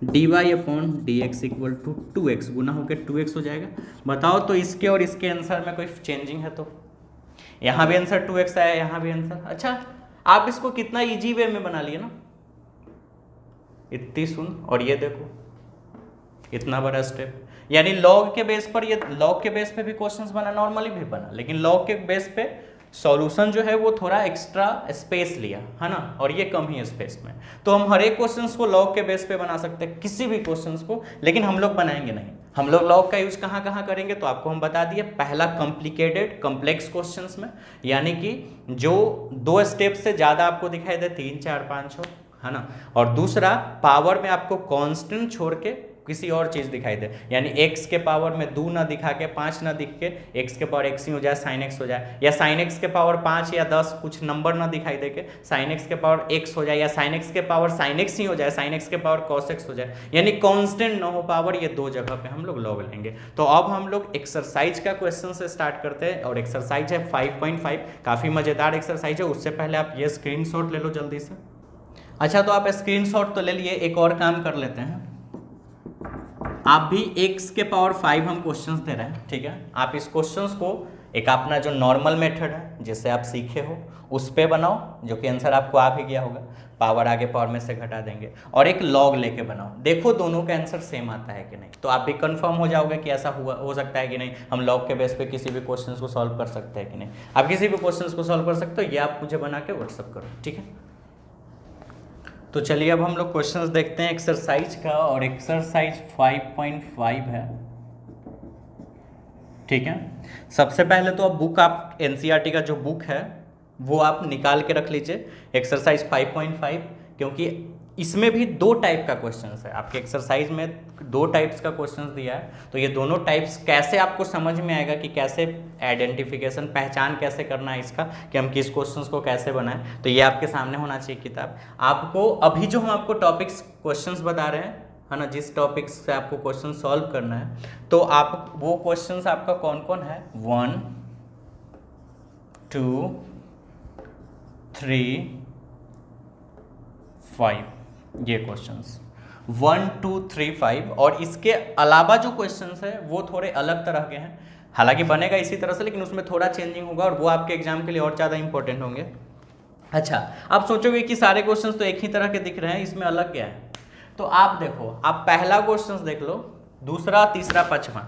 dy/dx इक्वल टू 2x, गुना होकर 2x हो जाएगा। बताओ तो इसके और इसके आंसर में कोई चेंजिंग है, तो यहाँ भी आंसर 2x आया, यहाँ भी आंसर, अच्छा आप इसको कितना इजी वे में बना लिए ना, इतनी सुन, और ये देखो इतना बड़ा स्टेप, यानी लॉग के बेस पर, ये लॉग के बेस पे भी क्वेश्चंस बना, नॉर्मली भी बना, लेकिन लॉग के बेस पे सॉल्यूशन जो है वो थोड़ा एक्स्ट्रा स्पेस लिया, है ना, और ये कम ही स्पेस में, तो हम हर एक क्वेश्चंस को लॉग के बेस पे बना सकते हैं, किसी भी क्वेश्चंस को, लेकिन हम लोग बनाएंगे नहीं। हम लोग लॉग का यूज कहाँ कहाँ करेंगे तो आपको हम बता दिए, पहला कॉम्प्लिकेटेड कॉम्प्लेक्स क्वेश्चंस में, यानी कि जो 2 स्टेप से ज़्यादा आपको दिखाई दे, 3, 4, 5 हो, है ना, और दूसरा पावर में आपको कांस्टेंट छोड़ के किसी और चीज़ दिखाई दे, यानी x के पावर में 2 ना दिखा के 5 ना दिख के x के पावर x ही हो जाए, sin x हो जाए, या sin x के पावर 5 या 10 कुछ नंबर ना दिखाई दे के sin x के पावर x हो जाए, या sin x के पावर sin x ही हो जाए, sin x के पावर cos x हो जाए, यानी कांस्टेंट ना हो पावर, ये 2 जगह पे हम लोग लॉग लेंगे। तो अब हम लोग एक्सरसाइज का क्वेश्चन से स्टार्ट करते हैं, और एक्सरसाइज है 5.5, काफ़ी मज़ेदार एक्सरसाइज है। उससे पहले आप ये स्क्रीनशॉट ले लो जल्दी से। अच्छा, तो आप स्क्रीनशॉट तो ले लिए, एक और काम कर लेते हैं, आप भी x के पावर 5 हम क्वेश्चंस दे रहे हैं, ठीक है। आप इस क्वेश्चंस को एक अपना जो नॉर्मल मेथड है जिससे आप सीखे हो उस पे बनाओ, जो कि आंसर आपको आ भी गया होगा, पावर आगे पावर में से घटा देंगे, और एक लॉग लेके बनाओ, देखो दोनों का आंसर सेम आता है कि नहीं, तो आप भी कंफर्म हो जाओगे कि ऐसा हुआ हो सकता है कि नहीं, हम लॉग के बेस पे किसी भी क्वेश्चन को सॉल्व कर सकते हैं कि नहीं। आप किसी भी क्वेश्चन को सॉल्व कर सकते हो, ये आप मुझे बना के व्हाट्सअप करो, ठीक है। तो चलिए अब हम लोग क्वेश्चंस देखते हैं एक्सरसाइज का, और एक्सरसाइज 5.5 है, ठीक है। सबसे पहले तो अब बुक, आप एनसीईआरटी का जो बुक है वो आप निकाल के रख लीजिए, एक्सरसाइज 5.5, क्योंकि इसमें भी दो टाइप का क्वेश्चन है, आपके एक्सरसाइज में दो टाइप्स का क्वेश्चन दिया है, तो ये दोनों टाइप्स कैसे आपको समझ में आएगा कि कैसे आइडेंटिफिकेशन, पहचान कैसे करना है इसका, कि हम किस क्वेश्चंस को कैसे बनाएं, तो ये आपके सामने होना चाहिए किताब। आपको अभी जो हम आपको टॉपिक्स क्वेश्चंस बता रहे हैं, है ना, जिस टॉपिक्स से आपको क्वेश्चन सॉल्व करना है, तो आप वो क्वेश्चंस आपका कौन कौन है, 1 2 3 5, ये क्वेश्चंस 1 2 3 5, और इसके अलावा जो क्वेश्चंस है वो थोड़े अलग तरह के हैं, हालांकि बनेगा इसी तरह से, लेकिन उसमें थोड़ा चेंजिंग होगा और वो आपके एग्जाम के लिए और ज़्यादा इंपॉर्टेंट होंगे। अच्छा, आप सोचोगे कि सारे क्वेश्चंस तो एक ही तरह के दिख रहे हैं, इसमें अलग क्या है, तो आप देखो, आप पहला क्वेश्चंस देख लो, दूसरा, तीसरा, पांचवा,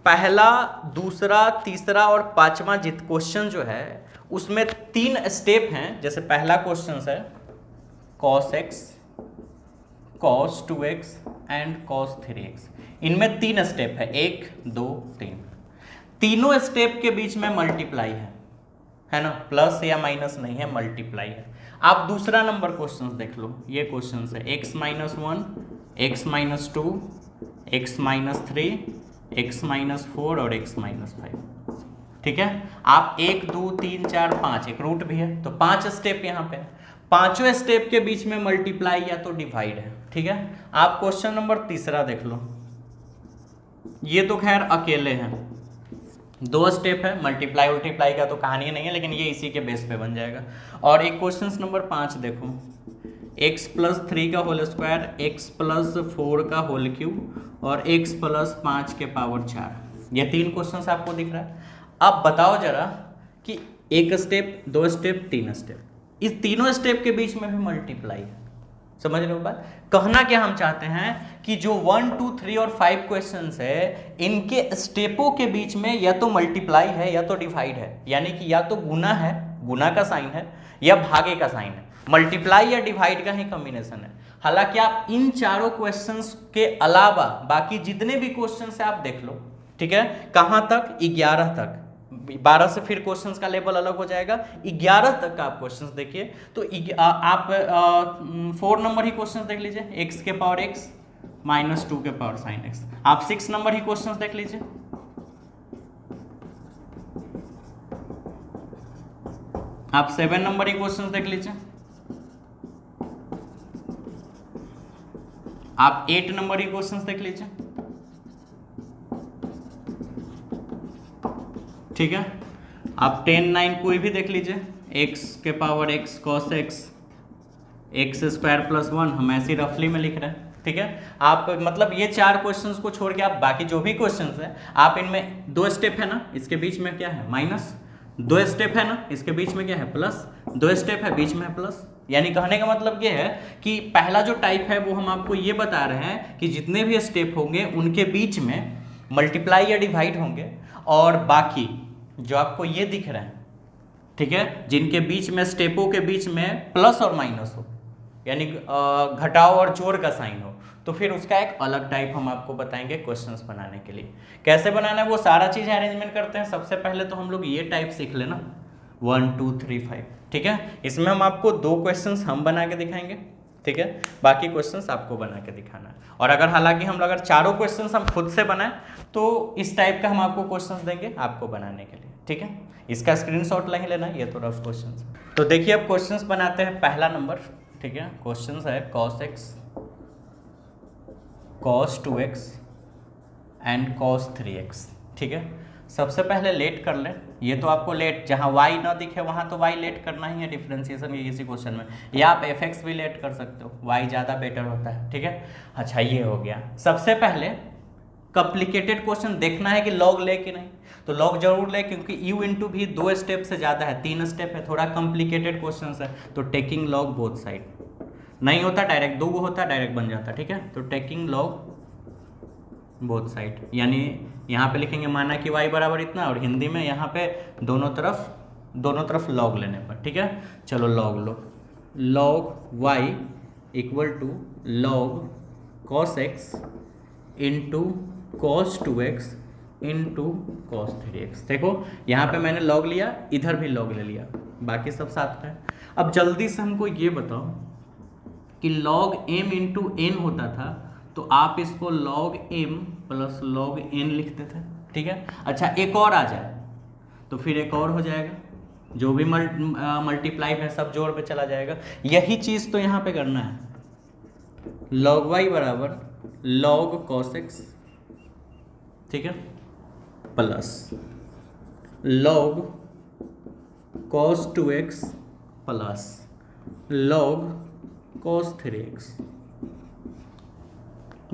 पहला, दूसरा, तीसरा और पांचवा जित क्वेश्चन जो है उसमें 3 स्टेप हैं। जैसे पहला क्वेश्चन है cos x, cos 2x and cos 3x, इनमें 3 स्टेप है, 1 2 3, तीनों स्टेप के बीच में मल्टीप्लाई है ना, प्लस या माइनस नहीं है, मल्टीप्लाई है। आप दूसरा नंबर क्वेश्चन देख लो, ये क्वेश्चन है x - 1, x - 2, x - 3, x - 4 और x - 5, ठीक है। आप 1 2 3 4 5, एक रूट भी है, तो 5 स्टेप यहाँ पे है, पांचों स्टेप के बीच में मल्टीप्लाई या तो डिवाइड है, ठीक है। आप क्वेश्चन नंबर तीसरा देख लो, ये तो खैर अकेले हैं, 2 स्टेप है, मल्टीप्लाई उल्टीप्लाई का तो कहानी नहीं है, लेकिन ये इसी के बेस पे बन जाएगा। और एक क्वेश्चन नंबर 5 देखो, x + 3 का होल स्क्वायर, x + 4 का होल क्यूब और x + 5 के पावर 4, ये 3 क्वेश्चन आपको दिख रहा है। अब बताओ जरा कि 1 स्टेप, 2 स्टेप, 3 स्टेप, इस तीनों स्टेप के बीच में भी मल्टीप्लाई है, समझ रहे हो बात। कहना क्या हम चाहते हैं कि जो 1 2 3 और 5 क्वेश्चंस है, इनके स्टेपों के बीच में या तो मल्टीप्लाई है या तो डिवाइड है, यानी कि या तो गुना है, गुना का साइन है, या भागे का साइन है, मल्टीप्लाई या डिवाइड का ही कॉम्बिनेशन है। हालांकि आप इन चारों क्वेश्चंस के अलावा बाकी जितने भी क्वेश्चंस है आप देख लो, ठीक है। कहाँ तक, 11 तक, 12 से फिर क्वेश्चंस का लेवल अलग हो जाएगा, 11 तक का आप क्वेश्चंस देखिए, तो आप 4 नंबर ही क्वेश्चंस देख लीजिए, x के पावर x - 2 के पावर sin x। आप 6 नंबर ही क्वेश्चंस देख लीजिए, आप 7 नंबर ही क्वेश्चंस देख लीजिए, आप 8 नंबर ही क्वेश्चंस देख लीजिए, ठीक है। आप 10 9 कोई भी देख लीजिए, x के power x cos x, x² + 1, हम ऐसे रफली में लिख रहे हैं, ठीक है। आप मतलब ये 4 क्वेश्चंस को छोड़ के आप बाकी जो भी क्वेश्चंस हैं, आप इनमें 2 स्टेप है ना, इसके बीच में क्या है, माइनस, 2 स्टेप है ना, इसके बीच में क्या है, प्लस, 2 स्टेप है, बीच में प्लस। यानी कहने का मतलब ये है कि पहला जो टाइप है वो हम आपको ये बता रहे हैं कि जितने भी स्टेप होंगे उनके बीच में मल्टीप्लाई या डिवाइड होंगे, और बाकी जो आपको ये दिख रहे हैं, ठीक है, जिनके बीच में स्टेपों के बीच में प्लस और माइनस हो, यानी घटाव और जोड़ का साइन हो, तो फिर उसका एक अलग टाइप हम आपको बताएंगे क्वेश्चंस बनाने के लिए। कैसे बनाना है वो सारा चीज़ अरेंजमेंट करते हैं। सबसे पहले तो हम लोग ये टाइप सीख लेना, 1 2 3 5, ठीक है। इसमें हम आपको 2 क्वेश्चंस हम बना के दिखाएंगे, ठीक है, बाकी क्वेश्चंस आपको बना के दिखाना है। और अगर हालांकि हम अगर चारों क्वेश्चंस हम खुद से बनाएं तो इस टाइप का हम आपको क्वेश्चंस देंगे आपको बनाने के लिए, ठीक है। इसका स्क्रीनशॉट नहीं लेना, ये तो रफ क्वेश्चंस। तो देखिए अब क्वेश्चंस बनाते हैं। पहला नंबर, ठीक है, क्वेश्चंस है cos x, cos 2x and cos 3x, ठीक है। सबसे पहले लेट कर लें, ये तो आपको लेट, जहाँ y ना दिखे वहाँ तो y लेट करना ही है डिफरेंशिएशन के किसी क्वेश्चन में, या आप fx भी लेट कर सकते हो, y ज़्यादा बेटर होता है, ठीक है। अच्छा, ये हो गया। सबसे पहले कॉम्प्लिकेटेड क्वेश्चन देखना है कि लॉग ले कि नहीं, तो लॉग जरूर ले, क्योंकि u इंटू भी 2 स्टेप से ज़्यादा है, 3 स्टेप है, थोड़ा कॉम्प्लिकेटेड क्वेश्चन है, तो टेकिंग लॉग बोथ साइड नहीं होता, डायरेक्ट 2 होता, डायरेक्ट बन जाता, ठीक है। तो टेकिंग लॉग बोथ साइड, यानी यहाँ पे लिखेंगे माना कि y बराबर इतना, और हिंदी में यहाँ पे दोनों तरफ लॉग लेने पर, ठीक है। चलो लॉग लो, log y equal to log cos x into cos 2x into cos 3x। देखो यहाँ पे मैंने लॉग लिया, इधर भी लॉग ले लिया, बाकी सब साथ में। अब जल्दी से हमको ये बताओ कि log m इंटू n होता था तो आप इसको log m plus log n लिखते थे, ठीक है। अच्छा एक और आ जाए तो फिर एक और हो जाएगा, जो भी मल्टीप्लाई है सब जोड़ पे चला जाएगा। यही चीज़ तो यहाँ पे करना है, log y बराबर log cos x, ठीक है, plus log cos 2x plus log cos 3x।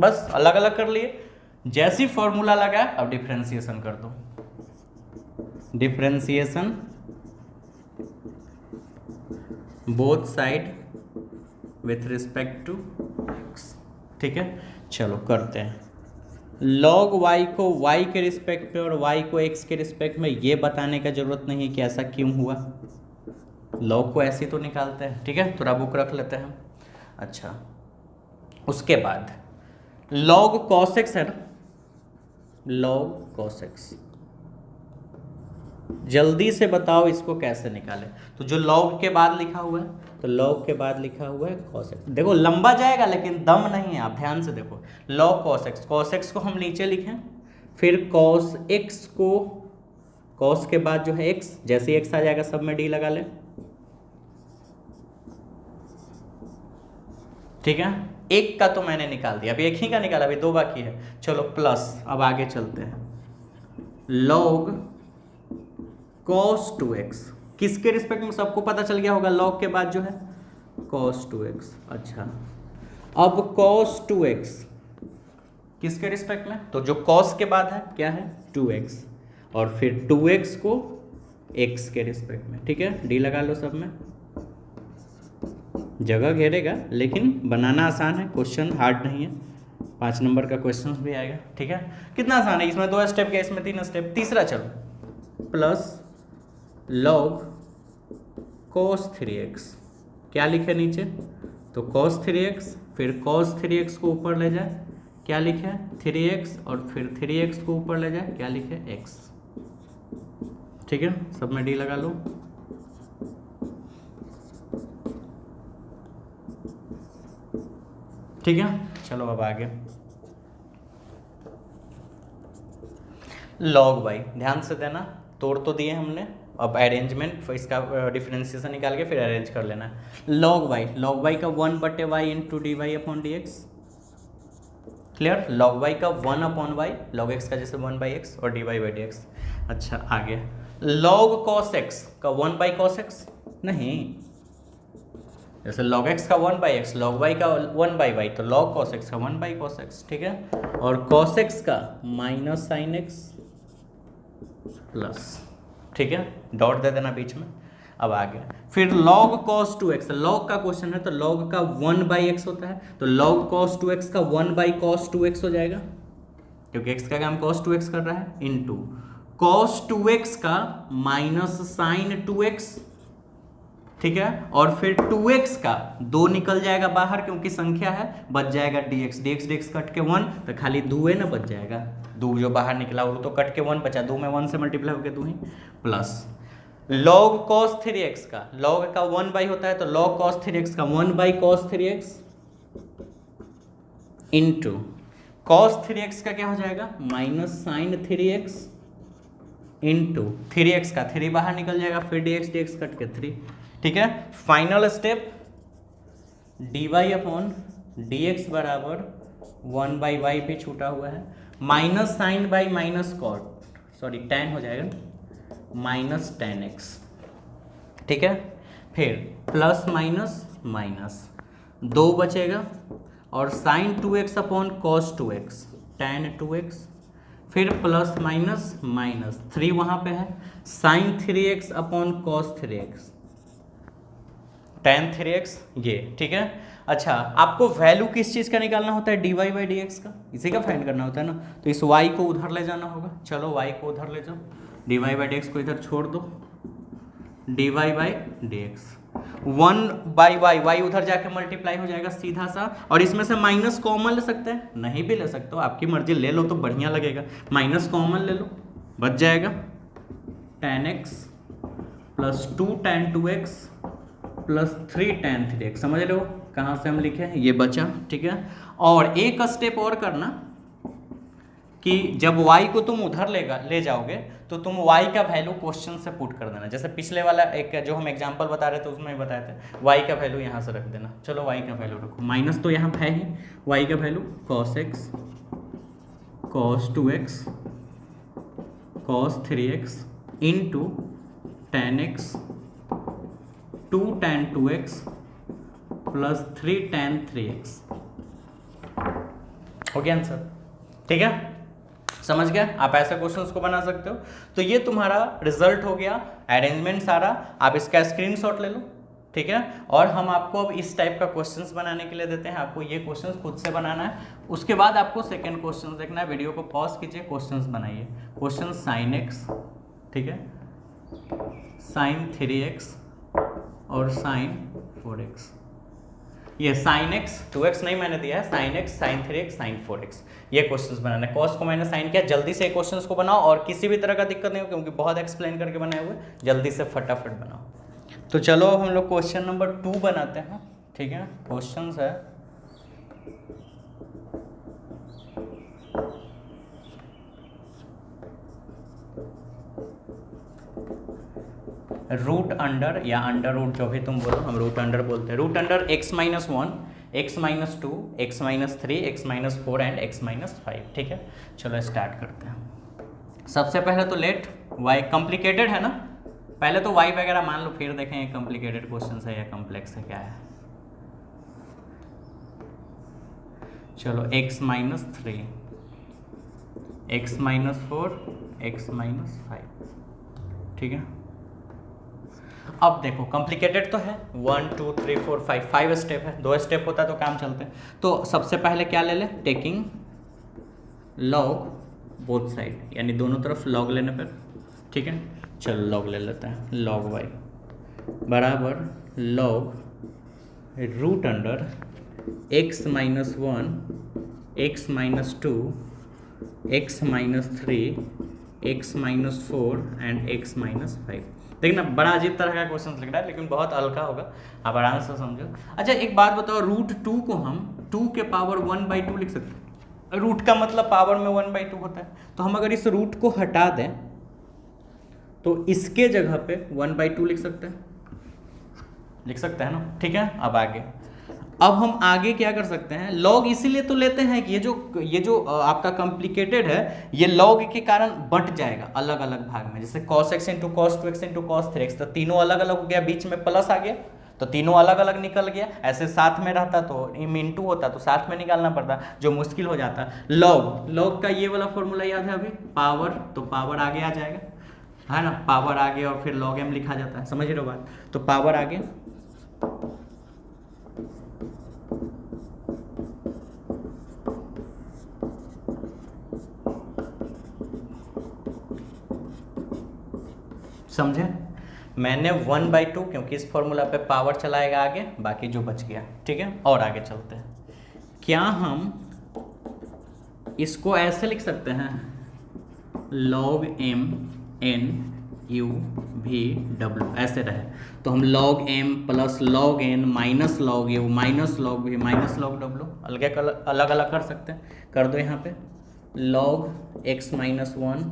बस अलग अलग कर लिए, जैसी फॉर्मूला लगा अब डिफरेंशिएशन कर दो। Differentiation both side with respect to x, ठीक है। चलो करते हैं। log y को y के रिस्पेक्ट में और y को x के रिस्पेक्ट में ये बताने का जरूरत नहीं है कि ऐसा क्यों हुआ, log को ऐसे तो निकालते हैं, ठीक है। थोड़ा बुक रख लेते हैं। अच्छा उसके बाद log cos x है ना, log cos x, जल्दी से बताओ इसको कैसे निकालें। तो जो log के बाद लिखा हुआ है तो log के बाद लिखा हुआ है cos x। देखो लंबा जाएगा लेकिन दम नहीं है, आप ध्यान से देखो। log cos x को हम नीचे लिखें, फिर cos x को, cos के बाद जो है x, जैसे x आ जाएगा सब में d लगा लें, ठीक है। एक का तो मैंने निकाल दिया, अभी एक ही का निकाला, अभी दो बाकी है। चलो प्लस, अब आगे चलते हैं। log cos 2x किसके रिस्पेक्ट में, सबको पता चल गया होगा, log के बाद जो है cos 2x। अच्छा अब cos 2x किसके रिस्पेक्ट में, तो जो cos के बाद है क्या है 2x, और फिर 2x को x के रिस्पेक्ट में, ठीक है। d लगा लो सब में, जगह घेरेगा लेकिन बनाना आसान है, क्वेश्चन हार्ड नहीं है। 5 नंबर का क्वेश्चन भी आएगा, ठीक है। कितना आसान है, इसमें 2 स्टेप के, इसमें 3 स्टेप। तीसरा चलो, प्लस log cos 3x, क्या लिखे नीचे, तो cos 3x, फिर cos 3x को ऊपर ले जाए, क्या लिखे 3x, और फिर 3x को ऊपर ले जाए, क्या लिखे x, ठीक है। सब में d लगा लो। ठीक है, चलो अब आगे। log y ध्यान से देना, तोड़ तो दिए हमने, अब अरेंजमेंट इसका डिफरेंशिएशन निकाल के फिर अरेंज कर लेना है। log y का 1/y into d y upon d x, clear. log y का 1 अपॉन y, log x का जैसे 1/x और dy बाई डी एक्स। अच्छा आगे log cos x का 1/cos x, नहीं, जैसे log x का 1/x, log y का 1/y, तो log cos x का 1/cos x, ठीक है। और cos x का माइनस साइन x प्लस, ठीक है, डॉट दे देना बीच में। अब आगे फिर log cos 2x, log का क्वेश्चन है तो log का 1/x होता है, तो log cos 2x का 1/cos 2x हो जाएगा, क्योंकि x का काम cos 2x कर रहा है, इनटू cos 2x का माइनस साइन 2x, ठीक है। और फिर 2x का 2 निकल जाएगा बाहर क्योंकि संख्या है, बच जाएगा dx कट के 1, तो खाली 2 है ना, बच जाएगा 2 जो बाहर निकला वो तो कट के 1 बचा, 2 में 1 से मल्टीप्लाई हो गया 2 ही, प्लस log cos 3x का, log का 1/, होता है तो log cos 3x का 1/cos 3x into cos 3x का क्या हो जाएगा minus sign 3x into 3x का 3 बाहर निकल जाएगा, फिर dx कट के 3, ठीक है। Final step dy upon dx बराबर 1/y पे छूटा हुआ है, minus sine by minus cot, sorry tan हो जाएगा, माइनस tan x, ठीक है। फिर प्लस माइनस माइनस 2 बचेगा, और sign 2x upon cos 2x, tan 2x, फिर प्लस माइनस माइनस 3 वहाँ पे है, sign 3x upon cos 3x, tan 3x ये, ठीक है। अच्छा आपको वैल्यू किस चीज़ का निकालना होता है, dy बाई डी एक्स का, इसी का फाइंड करना होता है ना, तो इस y को उधर ले जाना होगा। चलो y को उधर ले जाओ, dy बाई डी एक्स को इधर छोड़ दो, dy by D x 1/y उधर जाके मल्टीप्लाई हो जाएगा सीधा सा, और इसमें से माइनस कॉमन ले सकते हैं, नहीं भी ले सकते हो, आपकी मर्जी, ले लो तो बढ़िया लगेगा, माइनस कॉमन ले लो, बच जाएगा tan x plus 2 tan 2x plus 3tan3x, समझ लो कहाँ से हम लिखे हैं, ये बचा, ठीक है। और एक स्टेप और करना कि जब y को तुम उधर ले जाओगे तो तुम y का वैल्यू क्वेश्चन से पुट कर देना। जैसे पिछले वाला एक जो हम एग्जांपल बता रहे थे उसमें बताए थे, y का वैल्यू यहाँ से रख देना। चलो y का वैल्यू रखो, माइनस तो यहाँ है ही, y का value cos x cos 2x cos 3x into tan x 2 tan 2x plus 3 tan 3x, हो गया आंसर, ठीक है। समझ गया, आप ऐसे क्वेश्चंस को बना सकते हो। तो ये तुम्हारा रिजल्ट हो गया, अरेंजमेंट सारा, आप इसका स्क्रीनशॉट ले लो, ठीक है। और हम आपको अब इस टाइप का क्वेश्चंस बनाने के लिए देते हैं, आपको ये क्वेश्चंस खुद से बनाना है। उसके बाद आपको सेकंड क्वेश्चन देखना है, वीडियो को पॉज कीजिए, क्वेश्चंस बनाइए। क्वेश्चन sin x, ठीक है, sin 3x और sin 4x, ये sin x 2x नहीं मैंने दिया है, sin x sin 3x sin 4x, ये क्वेश्चंस बनाना है। कॉस को मैंने साइन किया, जल्दी से क्वेश्चंस को बनाओ और किसी भी तरह का दिक्कत नहीं हो क्योंकि बहुत एक्सप्लेन करके बनाए हुए, जल्दी से फटाफट बनाओ। तो चलो हम लोग क्वेश्चन नंबर 2 बनाते हैं, ठीक है। क्वेश्चंस है रूट अंडर या अंडर रूट, जो भी तुम बोलो, हम रूट अंडर बोलते हैं। Root under x minus 1 x minus 2 x minus 3 x minus 4 and x minus 5, ठीक है। चलो स्टार्ट करते हैं। सबसे पहले तो लेट y, कॉम्प्लिकेटेड है ना, पहले तो y वगैरह मान लो, फिर देखें ये कॉम्प्लिकेटेड क्वेश्चन है या कॉम्प्लेक्स है, क्या है। चलो x minus 3 x minus 4 x minus 5, ठीक है। अब देखो कॉम्प्लिकेटेड तो है, 1 2 3 4 5 स्टेप है, 2 स्टेप होता है तो काम चलते हैं। तो सबसे पहले क्या ले ले, टेकिंग लॉग बोथ साइड, यानी दोनों तरफ लॉग लेने पर, ठीक है। चलो लॉग ले लेते हैं, लॉग y बराबर log root under x minus 1 x minus 2 x minus 3 x minus 4 and x minus 5। देखना बड़ा अजीब तरह का क्वेश्चन लग रहा है लेकिन बहुत हल्का होगा, आप आराम से समझो। अच्छा एक बात बताओ, रूट 2 को हम 2 के पावर 1/2 लिख सकते हैं। रूट का मतलब पावर में 1/2 होता है, तो हम अगर इस रूट को हटा दें तो इसके जगह पे 1/2 लिख सकते हैं ना, ठीक है। अब आगे, अब हम आगे क्या कर सकते हैं, लॉग इसीलिए तो लेते हैं कि ये जो आपका कॉम्प्लिकेटेड है, ये लॉग के कारण बंट जाएगा अलग अलग भाग में। जैसे cos x into cos 2x into cos 3x, तो तीनों अलग अलग हो गया, बीच में प्लस आ गया तो तीनों अलग अलग निकल गया। ऐसे साथ में रहता तो इंटू होता तो साथ में निकालना पड़ता, जो मुश्किल हो जाता। लॉग का ये वाला फॉर्मूला याद है अभी, पावर, तो पावर आगे आ जाएगा, है ना, पावर आगे और फिर log m लिखा जाता है, समझ रहे हो बात। तो पावर आगे समझे, मैंने 1/2 क्योंकि इस फॉर्मूला पे पावर चलाएगा आगे, बाकी जो बच गया, ठीक है। और आगे चलते हैं, क्या हम इसको ऐसे लिख सकते हैं, log m n u v w ऐसे रहे, तो हम log m plus log n minus log u minus log v minus log w अलग अलग कर सकते हैं। कर दो यहाँ पे log x minus 1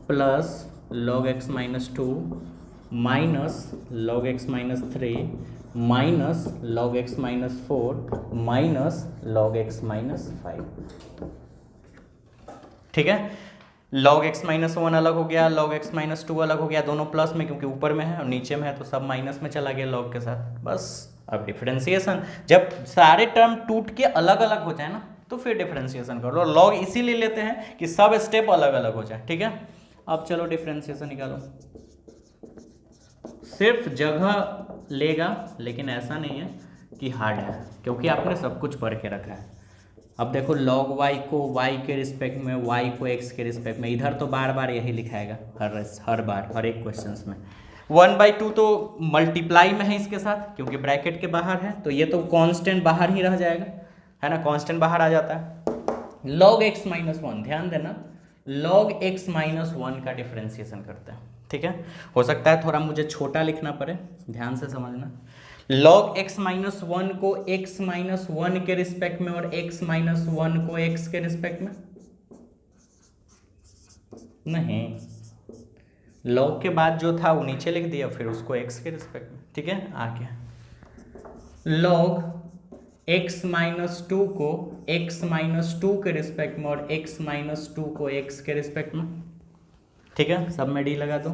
plus log x minus 2 minus log x minus 3 minus log x minus 4 minus log x minus 5, ठीक है। log x माइनस 1 अलग हो गया, log x माइनस 2 अलग हो गया, दोनों प्लस में क्योंकि ऊपर में है और नीचे में है तो सब माइनस में चला गया log के साथ, बस। अब डिफरेंशिएशन, जब सारे टर्म टूट के अलग अलग हो जाए ना तो फिर डिफरेंशिएशन कर लो। log इसीलिए लेते हैं कि सब स्टेप अलग अलग हो जाए, ठीक है। अब चलो डिफरेंशिएशन निकालो, सिर्फ जगह लेगा लेकिन ऐसा नहीं है कि हार्ड है क्योंकि आपने सब कुछ पढ़ के रखा है। अब देखो log y को y के रिस्पेक्ट में, y को x के रिस्पेक्ट में, इधर तो बार बार यही लिखाएगा हर बार हर एक क्वेश्चंस में। 1/2 तो मल्टीप्लाई में है इसके साथ क्योंकि ब्रैकेट के बाहर है, तो ये तो कांस्टेंट बाहर ही रह जाएगा, है ना, कांस्टेंट बाहर आ जाता है। log x माइनस 1, ध्यान देना log x माइनस 1 का डिफरेंशिएशन करते हैं, ठीक है, हो सकता है थोड़ा मुझे छोटा लिखना पड़े, ध्यान से समझना। log x माइनस वन को x माइनस वन के रिस्पेक्ट में और x माइनस वन को x के रिस्पेक्ट में नहीं, log के बाद जो था वो नीचे लिख दिया, फिर उसको x के रिस्पेक्ट में। ठीक है, आगे log x माइनस टू को x माइनस टू के रिस्पेक्ट में और x माइनस टू को x के रिस्पेक्ट में। ठीक है, सब में डी लगा दो,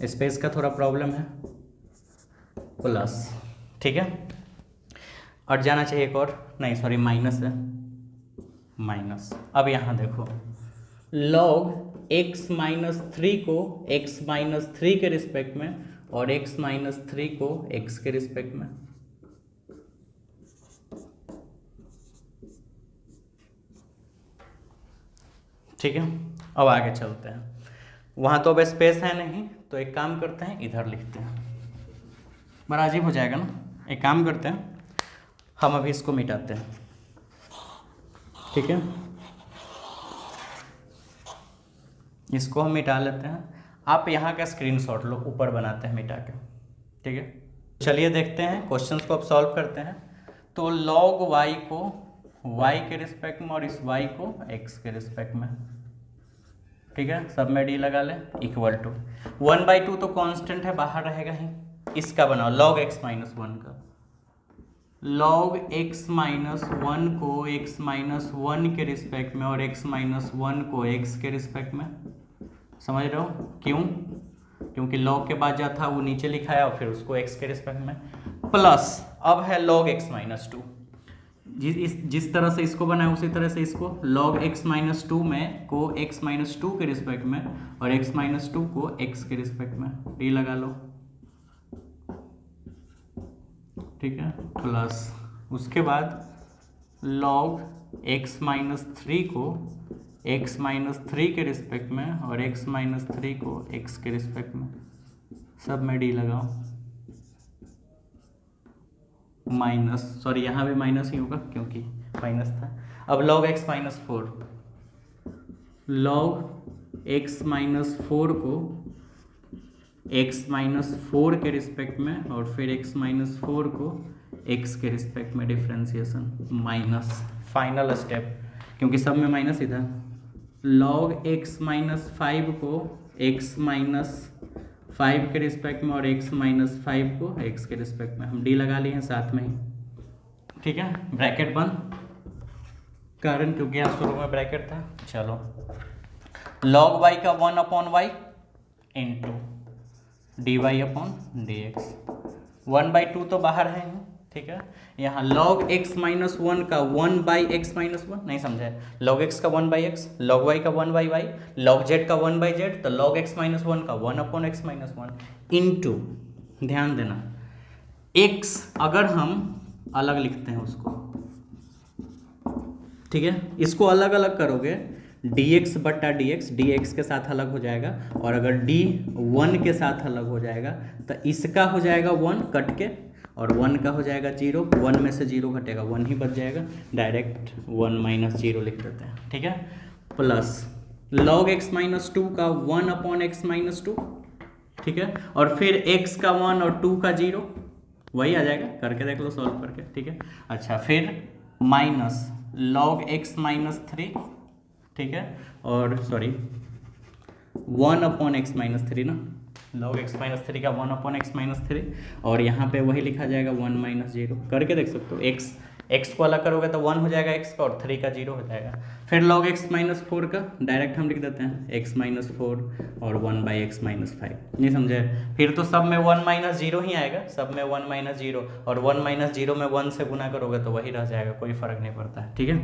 स्पेस का थोड़ा प्रॉब्लम है, प्लस। ठीक है, और जाना चाहिए एक और, नहीं सॉरी माइनस है, माइनस। अब यहाँ देखो log x माइनस थ्री को x माइनस थ्री के रिस्पेक्ट में और x माइनस थ्री को x के रिस्पेक्ट में। ठीक है, अब आगे चलते हैं। वहाँ तो अब स्पेस है नहीं, तो एक काम करते हैं, इधर लिखते हैं, बड़ा अजीब हो जाएगा ना। एक काम करते हैं, हम अभी इसको मिटाते हैं। ठीक है, इसको हम मिटा लेते हैं। आप यहाँ का स्क्रीनशॉट लो, ऊपर बनाते हैं मिटा के। ठीक है, चलिए देखते हैं, क्वेश्चंस को अब सॉल्व करते हैं। तो log y को y के रिस्पेक्ट में और इस y को x के रिस्पेक्ट में। ठीक है, सब में डी लगा ले, इक्वल टू 1/2 तो कांस्टेंट है, बाहर रहेगा ही। इसका बनाओ log x माइनस वन का, log x माइनस वन को x माइनस वन के रिस्पेक्ट में और x माइनस वन को x के रिस्पेक्ट में। समझ रहे हो क्यों? क्योंकि log के बाद जो था वो नीचे लिखा है और फिर उसको x के रिस्पेक्ट में, प्लस अब है log x माइनस टू। जिस तरह से इसको बनाए उसी तरह से इसको log x माइनस टू में को x माइनस टू के रिस्पेक्ट में और x माइनस टू को x के रिस्पेक्ट में, डी लगा लो। ठीक है, प्लस उसके बाद log x माइनस थ्री को x माइनस थ्री के रिस्पेक्ट में और x माइनस थ्री को x के रिस्पेक्ट में, सब में डी लगाओ। माइनस, सॉरी यहाँ भी माइनस ही होगा क्योंकि माइनस था। अब log x minus four, log x minus four को x माइनस फोर के रिस्पेक्ट में और फिर x माइनस फोर को x के रिस्पेक्ट में डिफ्रेंसिएशन, माइनस फाइनल स्टेप क्योंकि सब में माइनस ही था। log x माइनस फाइव को x माइनस फाइव के रिस्पेक्ट में और x माइनस फाइव को x के रिस्पेक्ट में, हम डी लगा लिए हैं साथ में ही। ठीक है, ब्रैकेट बंद, कारण क्योंकि यहाँ शुरू में ब्रैकेट था। चलो log y का 1/y into d y upon d x, 1/2 तो बाहर है। ठीक है, यहाँ log x माइनस वन का 1/x माइनस वन, नहीं समझे, log x का 1/x, log y का 1/y, log z का 1/z, तो log x माइनस वन का 1/x माइनस वन इंटू, ध्यान देना x अगर हम अलग लिखते हैं उसको, ठीक है, इसको अलग अलग करोगे dx बटा dx के साथ अलग हो जाएगा, और अगर d 1 के साथ अलग हो जाएगा तो इसका हो जाएगा 1 कट के और 1 का हो जाएगा 0, 1 में से 0 घटेगा 1 ही बच जाएगा, डायरेक्ट 1 माइनस 0 लिख देते हैं। ठीक है, plus log x minus two का 1/x माइनस टू। ठीक है, और फिर x का 1 और 2 का 0, वही आ जाएगा, करके देख लो सॉल्व करके। ठीक है, अच्छा फिर minus log x minus three. ठीक है, और सॉरी 1/x माइनस थ्री ना, log x माइनस थ्री का 1/x माइनस थ्री, और यहाँ पे वही लिखा जाएगा 1 माइनस 0, करके देख सकते हो। x को अलग करोगे तो 1 हो जाएगा x का और 3 का 0 हो जाएगा। फिर log x माइनस फोर का डायरेक्ट हम लिख देते हैं x माइनस फोर और 1/x माइनस फाइव, नहीं समझे? फिर तो सब में 1 माइनस 0 ही आएगा, सब में 1 माइनस 0, और 1 माइनस 0 में 1 से गुना करोगे तो वही रह जाएगा, कोई फर्क नहीं पड़ता है। ठीक है,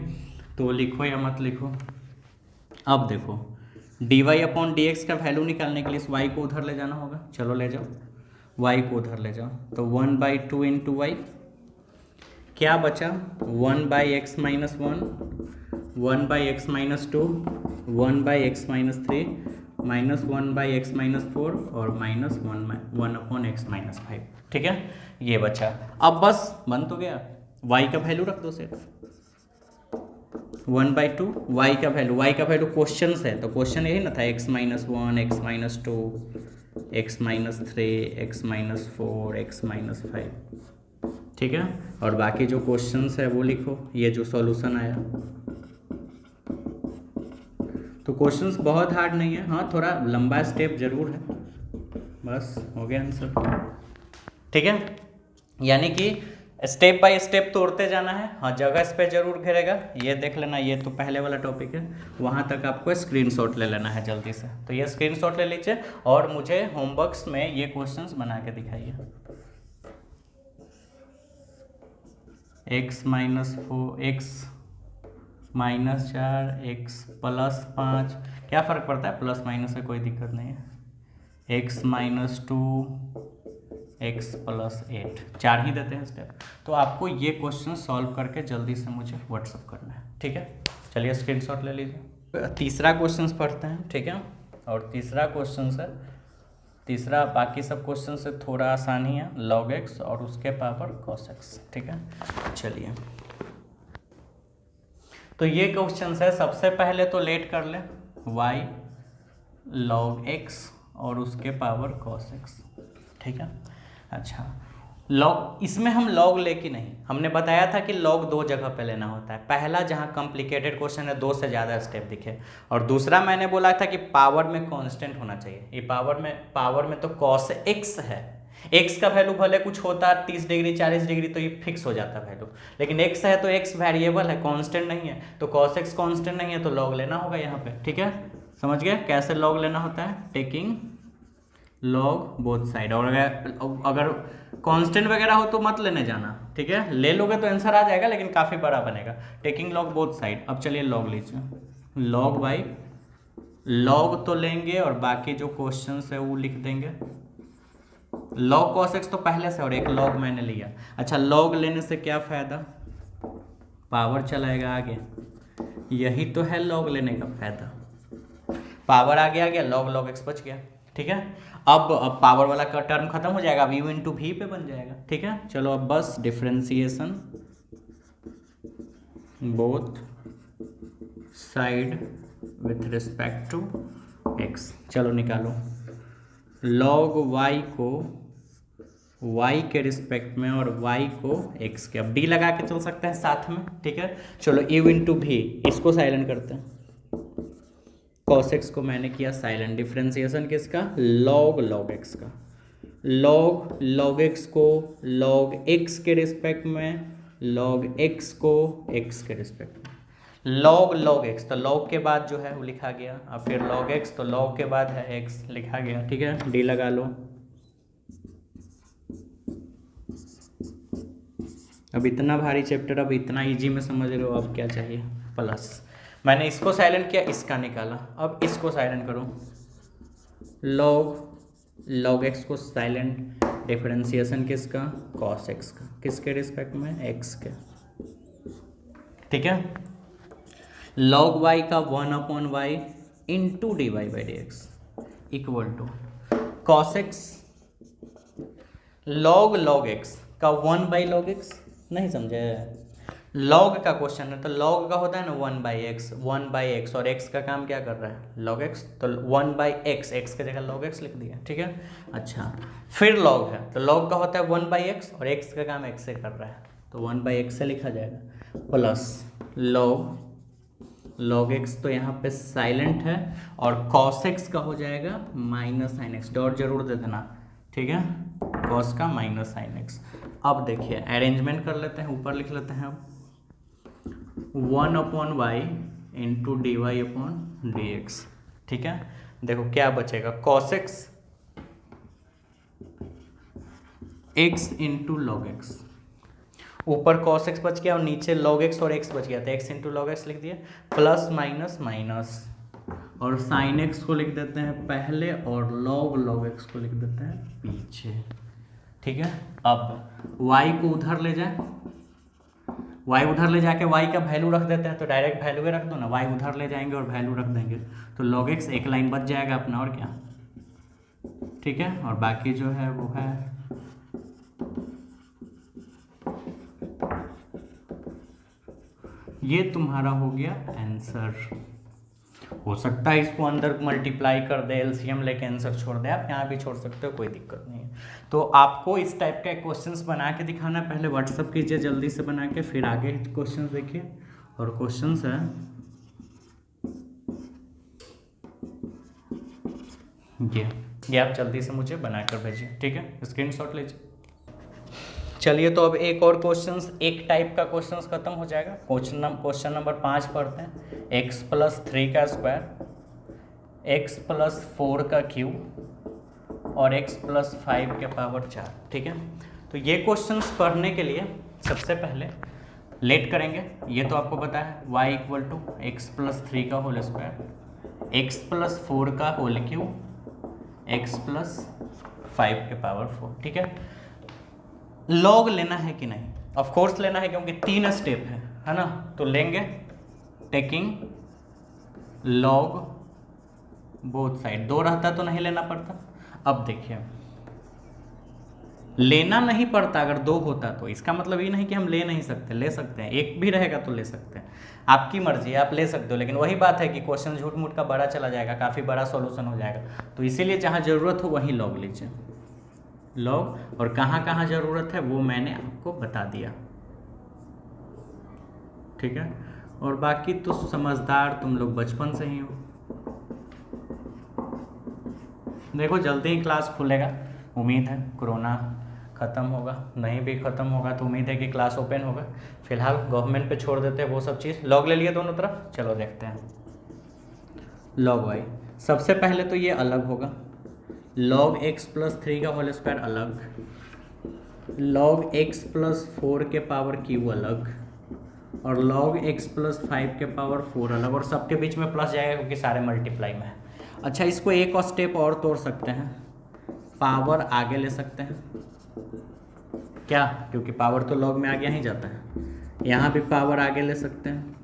तो लिखो या मत लिखो। अब देखो d y upon d x का वैल्यू निकालने के लिए इस y को उधर ले जाना होगा, चलो ले जाओ, y को उधर ले जाओ, तो 1/2 इंटू वाई, क्या बचा 1/x minus one, 1/x minus two, 1/x minus three, minus 1/x minus four और माइनस 1/x माइनस फाइव। ठीक है, ये बचा। अब बस बन तो गया, y का वैल्यू रख दो सिर्फ, 1/2 वाई का वैल्यू क्वेश्चन है तो क्वेश्चन यही ना था, x-1, x-2, x-3, x-4, x-5, ठीक है। और बाकी जो क्वेश्चंस है वो लिखो, ये जो सॉल्यूशन आया। तो क्वेश्चंस बहुत हार्ड नहीं है, हाँ थोड़ा लंबा स्टेप जरूर है, बस हो गया आंसर, ठीक है। यानी कि स्टेप बाय स्टेप तोड़ते जाना है, हाँ जगह इस पे जरूर घेरेगा, ये देख लेना, ये तो पहले वाला टॉपिक है, वहाँ तक आपको स्क्रीनशॉट ले लेना है जल्दी से। तो ये स्क्रीनशॉट ले लीजिए और मुझे होमवर्क्स में ये क्वेश्चंस बना के दिखाइए। x-4, x-4, x+5, क्या फ़र्क पड़ता है, प्लस माइनस से कोई दिक्कत नहीं है। x-2, x+8, 4 ही देते हैं स्टेप। तो आपको ये क्वेश्चन सॉल्व करके जल्दी से मुझे व्हाट्सअप करना है, ठीक है। चलिए स्क्रीनशॉट ले लीजिए। तीसरा क्वेश्चन पढ़ते हैं, ठीक है। और तीसरा क्वेश्चन है, तीसरा बाकी सब क्वेश्चन से थोड़ा आसान ही है, log x और उसके पावर cos x, ठीक है। चलिए तो ये क्वेश्चन है, सबसे पहले तो लेट कर ले y log x और उसके पावर cos x, ठीक है। अच्छा लॉग, इसमें हम लॉग लेके नहीं, हमने बताया था कि लॉग 2 जगह पे लेना होता है। पहला जहाँ कॉम्प्लिकेटेड क्वेश्चन है 2 से ज़्यादा स्टेप दिखे, और दूसरा मैंने बोला था कि पावर में कांस्टेंट होना चाहिए। ये पावर में तो cos x है, x का वैल्यू भले कुछ होता है 30 डिग्री 40 डिग्री तो ये फिक्स हो जाता है वैल्यू, लेकिन x है तो x वेरिएबल है, कांस्टेंट नहीं है, तो cos x कांस्टेंट नहीं है तो लॉग लेना होगा यहाँ पे, ठीक है। समझ गए कैसे लॉग लेना होता है, टेकिंग लॉग बोथ साइड। और अगर कांस्टेंट वगैरह हो तो मत लेने जाना, ठीक है, ले लोगे तो आंसर आ जाएगा लेकिन काफ़ी बड़ा बनेगा। Taking log both side. अब चलिए लॉग लीजिए, लॉग बाई लॉग तो लेंगे और बाकी जो क्वेश्चन है वो लिख देंगे। लॉग cos x तो पहले से, और एक लॉग मैंने लिया। अच्छा लॉग लेने से क्या फ़ायदा, पावर चलाएगा आगे, यही तो है लॉग लेने का फायदा, पावर आगे आ गया, लॉग x बच गया, ठीक है। अब पावर वाला का टर्म खत्म हो जाएगा, अब u इंटू वी पे बन जाएगा, ठीक है। चलो अब बस differentiation both side with respect to x, चलो निकालो log y को y के रिस्पेक्ट में और y को x के, अब d लगा के चल सकते हैं साथ में, ठीक है। चलो u इंटू भी, इसको साइलेंट करते हैं, cos x को मैंने किया साइलेंट, डिफ्रेंसिएशन किसका, log x का, log x को log x के रिस्पेक्ट में, log x को x के रिस्पेक्ट में, log x तो log के बाद जो है वो लिखा गया, और फिर log x तो log के बाद है x लिखा गया, ठीक है। d लगा लो। अब इतना भारी चैप्टर, अब इतना इजी में समझ रहे हो, अब क्या चाहिए, प्लस मैंने इसको साइलेंट किया, इसका निकाला, अब इसको साइलेंट करो, log x को साइलेंट, डिफरेंशिएशन किसका, cos x का, किसके रिस्पेक्ट में, x के, ठीक है। log y का 1/y into dy by dx equal to cos x log x का 1/log x, नहीं समझे, log का क्वेश्चन है तो log का होता है ना 1/x, और x का काम क्या कर रहा है, log x, तो 1/x, x की जगह log x लिख दिया, ठीक है। अच्छा फिर log है तो log का होता है 1/x और x का काम x से कर रहा है तो 1/x से लिखा जाएगा, प्लस log x तो यहाँ पे साइलेंट है, और cos x का हो जाएगा माइनस साइन x, डॉट जरूर दे देना, ठीक है, cos का माइनस साइन x। अब देखिए अरेंजमेंट कर लेते हैं, ऊपर लिख लेते हैं अब 1/y into dy upon dx, ठीक है। देखो क्या बचेगा, cos x into log x, ऊपर cos x बच गया और नीचे log x और x बच गया, तो x इंटू log x लिख दिया, प्लस माइनस माइनस, और sin x को लिख देते हैं पहले और log x को लिख देते हैं पीछे, ठीक है। अब y को उधर ले जाए, y उधर ले जाके y का वैल्यू रख देते हैं, तो डायरेक्ट वैल्यू रख दो ना, y उधर ले जाएंगे और वैल्यू रख देंगे, तो log x एक लाइन बच जाएगा अपना, और क्या, ठीक है। और बाकी जो है वो है ये तुम्हारा हो गया आंसर। हो सकता है इसको अंदर मल्टीप्लाई कर दे, एलसीएम लेके आंसर छोड़ दे, आप यहाँ भी छोड़ सकते हो, कोई दिक्कत नहीं है। तो आपको इस टाइप का क्वेश्चंस बना के दिखाना, पहले व्हाट्सअप कीजिए जल्दी से बना के, फिर आगे क्वेश्चंस देखिए। और क्वेश्चंस है ये आप जल्दी से मुझे बनाकर भेजिए, ठीक है, स्क्रीनशॉट लीजिए। चलिए तो अब एक और क्वेश्चंस, एक टाइप का क्वेश्चंस खत्म हो जाएगा। क्वेश्चन नंबर 5 पढ़ते हैं। x+3 का स्क्वायर, x+4 का क्यूब और x+5 के पावर 4, ठीक है। तो ये क्वेश्चंस पढ़ने के लिए सबसे पहले लेट करेंगे। ये तो आपको पता है y = x+3 का होल स्क्वायर, x+4 का होल क्यूब, x+5 के पावर 4, ठीक है। लॉग लेना है कि नहीं? ऑफ कोर्स लेना है, क्योंकि 3 स्टेप है ना। तो लेंगे टेकिंग लॉग बोथ साइड। 2 रहता तो नहीं लेना पड़ता। अब देखिए, लेना नहीं पड़ता अगर 2 होता तो, इसका मतलब ये नहीं कि हम ले नहीं सकते, ले सकते हैं। 1 भी रहेगा तो ले सकते हैं, आपकी मर्जी है, आप ले सकते हो। लेकिन वही बात है कि क्वेश्चन झूठ मूठ का बड़ा चला जाएगा, काफ़ी बड़ा सॉल्यूशन हो जाएगा। तो इसीलिए जहाँ ज़रूरत हो वहीं लॉग लीजिए, लॉग। और कहाँ कहाँ ज़रूरत है वो मैंने आपको बता दिया, ठीक है। और बाकी तो समझदार तुम लोग बचपन से ही हो। देखो जल्दी ही क्लास खुलेगा, उम्मीद है। कोरोना ख़त्म होगा, नहीं भी ख़त्म होगा तो उम्मीद है कि क्लास ओपन होगा। फिलहाल गवर्नमेंट पे छोड़ देते हैं वो सब चीज़। लॉग ले लिए दोनों तरफ, चलो देखते हैं। लॉग वाई सबसे पहले तो ये अलग होगा, log x+3 का होल स्क्वायर अलग, log x+4 के पावर क्यू अलग, और log x+5 के पावर 4 अलग, और सबके बीच में प्लस जाएगा क्योंकि सारे मल्टीप्लाई में है। अच्छा, इसको एक और स्टेप और तोड़ सकते हैं, पावर आगे ले सकते हैं क्या, क्योंकि पावर तो log में आगे ही जाता है। यहाँ भी पावर आगे ले सकते हैं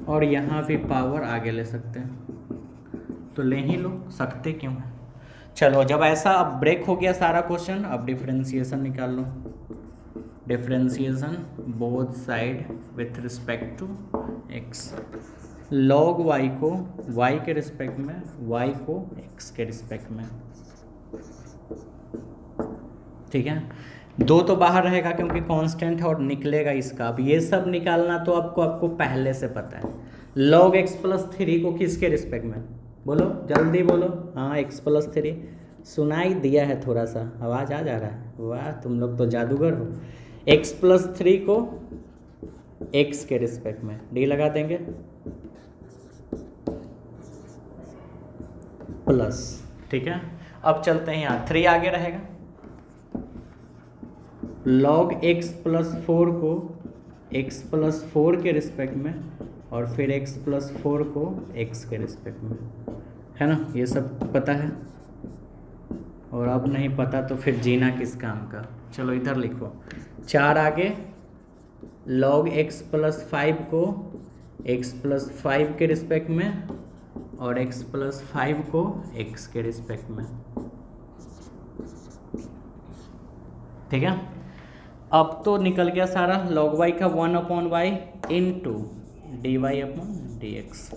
और यहाँ भी पावर आगे ले सकते हैं, तो ले ही लो, सकते क्यों है। चलो जब ऐसा अब ब्रेक हो गया सारा क्वेश्चन, अब डिफरेंशिएशन निकाल लो। Differentiation both side with respect to x, log y को y के रिस्पेक्ट में, y को x के रिस्पेक्ट में, ठीक है। 2 तो बाहर रहेगा क्योंकि कांस्टेंट है और निकलेगा इसका। अब ये सब निकालना तो आपको पहले से पता है। log x+3 को किसके रिस्पेक्ट में, बोलो जल्दी बोलो। हाँ, x+3 सुनाई दिया है, थोड़ा सा आवाज़ आ जा रहा है। वाह, तुम लोग तो जादूगर हो। x+3 को x के रिस्पेक्ट में d लगा देंगे, प्लस, ठीक है। अब चलते हैं यहाँ, 3 आगे रहेगा, log x+4 को x+4 के रिस्पेक्ट में, और फिर x+4 को x के रिस्पेक्ट में, है ना। ये सब पता है, और अब नहीं पता तो फिर जीना किस काम का। चलो इधर लिखो, 4 आगे, log x+5 को x+5 के रिस्पेक्ट में, और x+5 को x के रिस्पेक्ट में, ठीक है। अब तो निकल गया सारा। log y का 1/y इंटू dy/dx,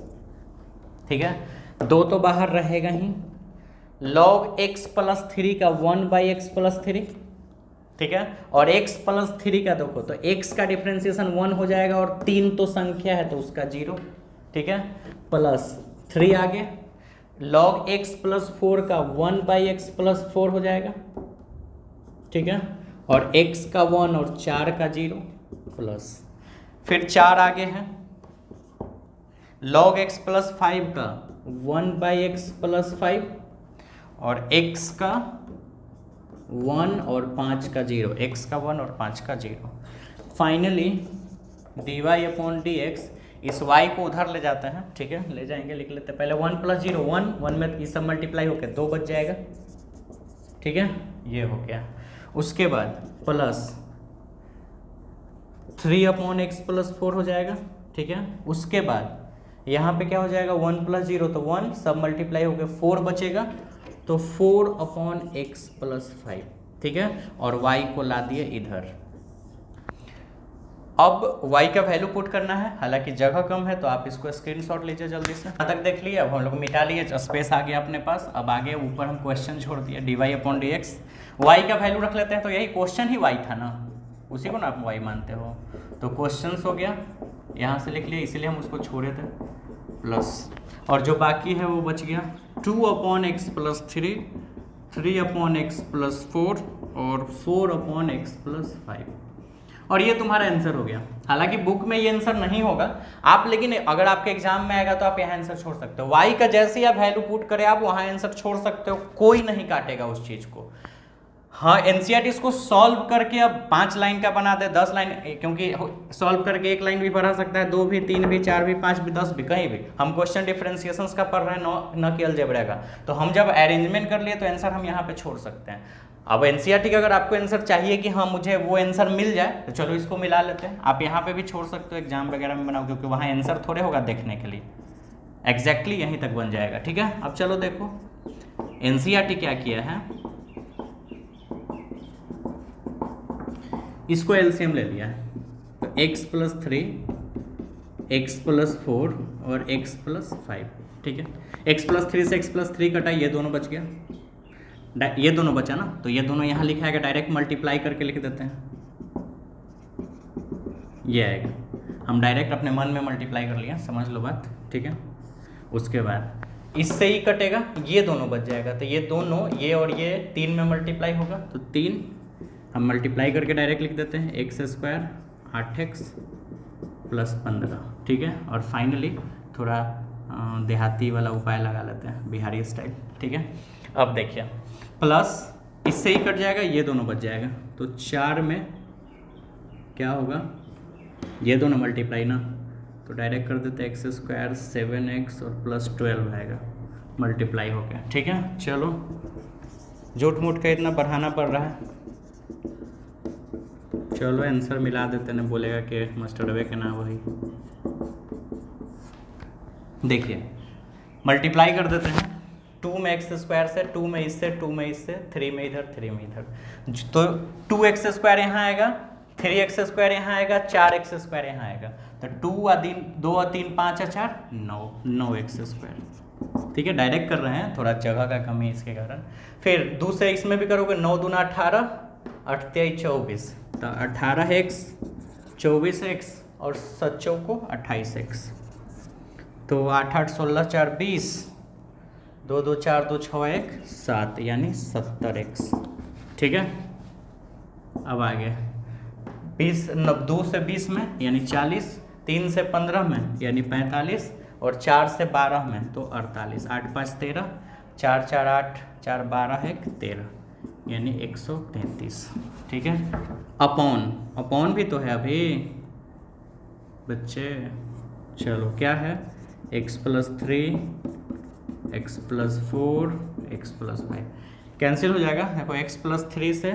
ठीक है। 2 तो बाहर रहेगा ही। log x+3 का 1/x+3, ठीक है। और x+3 का देखो तो x का डिफरेंशिएशन 1 हो जाएगा, और 3 तो संख्या है तो उसका 0, ठीक है। प्लस 3 आगे, log x+4 का 1/x+4 हो जाएगा, ठीक है। और x का 1 और 4 का 0, प्लस फिर 4 आगे है, log x+5 का 1/x+5, और x का 1 और 5 का 0, x का 1 और 5 का 0। फाइनली dy/dx, इस y को उधर ले जाते हैं, ठीक है, ले जाएंगे, लिख लेते हैं पहले 1 + 0 1, 1 में ये सब मल्टीप्लाई होकर 2 बच जाएगा, ठीक है, ये हो गया। उसके बाद प्लस 3/x+4 हो जाएगा, ठीक है। उसके बाद यहाँ पे क्या हो जाएगा, 1 + 0 तो 1, सब मल्टीप्लाई होकर 4 बचेगा, तो 4/x+5, ठीक है। और y को ला दिए इधर। अब y का वैल्यू पुट करना है, हालांकि जगह कम है तो आप इसको स्क्रीनशॉट लीजिए जल्दी से। यहाँ तक देख लिए, अब हम लोग मिटा लिए, स्पेस आ गया अपने पास। अब आगे ऊपर हम क्वेश्चन छोड़ दिया, dy/dx। y का वैल्यू रख लेते हैं, तो यही क्वेश्चन ही y था ना, उसी को ना आप y मानते हो, तो क्वेश्चन हो गया, यहाँ से लिख लिया, इसीलिए हम उसको छोड़े थे, प्लस, और जो बाकी है वो बच गया 2/x + 3, 3/x + 4 और 4/x + 5, और ये तुम्हारा आंसर हो गया। हालांकि बुक में ये आंसर नहीं होगा आप, लेकिन अगर आपके एग्जाम में आएगा तो आप यहाँ आंसर छोड़ सकते हो। y का जैसे ही आप वैल्यू पुट करें आप वहाँ आंसर छोड़ सकते हो, कोई नहीं काटेगा उस चीज़ को। हाँ, एनसीईआरटी इसको सॉल्व करके अब 5 लाइन का बना दे, 10 लाइन, क्योंकि सॉल्व करके 1 लाइन भी बढ़ा सकता है, 2 भी, 3 भी, 4 भी, 5 भी, 10 भी, कहीं भी। हम क्वेश्चन डिफरेंशिएशंस का पढ़ रहे हैं, न कि अलजेब्रा का, तो हम जब अरेंजमेंट कर लिए तो आंसर हम यहाँ पे छोड़ सकते हैं। अब एनसीईआरटी का अगर आपको आंसर चाहिए कि हाँ मुझे वो आंसर मिल जाए, तो चलो इसको मिला लेते हैं। आप यहाँ पे भी छोड़ सकते हो, एग्जाम वगैरह में बनाओ, क्योंकि वहाँ आंसर थोड़े होगा देखने के लिए, एग्जैक्टली यहीं तक बन जाएगा। ठीक है, अब चलो देखो एनसीईआरटी क्या किया है, इसको एलसीएम ले लिया है, तो x + 3, x + 4 और x + 5। ठीक है, x + 3 से x + 3 कटा, ये दोनों बच गया, ये दोनों बचा ना, तो ये दोनों यहाँ लिखा है, डायरेक्ट मल्टीप्लाई करके लिख देते हैं, ये आएगा। हम डायरेक्ट अपने मन में मल्टीप्लाई कर लिया, समझ लो बात। ठीक है, उसके बाद इससे ही कटेगा, ये दोनों बच जाएगा, तो ये दोनों, ये और ये 3 में मल्टीप्लाई होगा, तो 3 हम मल्टीप्लाई करके डायरेक्ट लिख देते हैं, x² 8x + 15। ठीक है, और फाइनली थोड़ा देहाती वाला उपाय लगा लेते हैं, बिहारी स्टाइल। ठीक है, अब देखिए प्लस इससे ही कट जाएगा, ये दोनों बच जाएगा, तो 4 में क्या होगा, ये दोनों मल्टीप्लाई ना, तो डायरेक्ट कर देते हैं, x² 7x और +12 आएगा, मल्टीप्लाई हो गया। ठीक है, चलो झूठ मूठ का इतना बढ़ाना पड़ रहा है, चलो आंसर मिला देते हैं, बोलेगा कि मास्टरवे के नाम वही। देखिए मल्टीप्लाई कर देते हैं, 2 में x² से, 2 में इससे, 2 में इससे, 3 में इधर, 3 में इधर, तो 2x² यहाँ आएगा, 3x² यहाँ आएगा, 4x² यहाँ आएगा, तो 2 और 3 5 और 4 9x²। ठीक है, डायरेक्ट कर रहे हैं, थोड़ा जगह का कमी है इसके कारण। फिर दूसरे इसमें भी करोगे, 9 दूना 18, 8 तेईस 24, तो 18x 24x और 7 चौको 28x, तो 8 8 16 4 20, 2 2 4 2 6 1 7, यानी 70x। ठीक है, अब आगे 20 2 से 20 में यानी 40, 3 से 15 में यानी 45, और 4 से 12 में तो 48, 8 5 13, 4 4 8, 4 12 1 13, यानी 133। ठीक है, अपॉन भी तो है अभी बच्चे। चलो क्या है, x + 3, x + 4, x + 5 कैंसिल हो जाएगा। देखो x + 3 से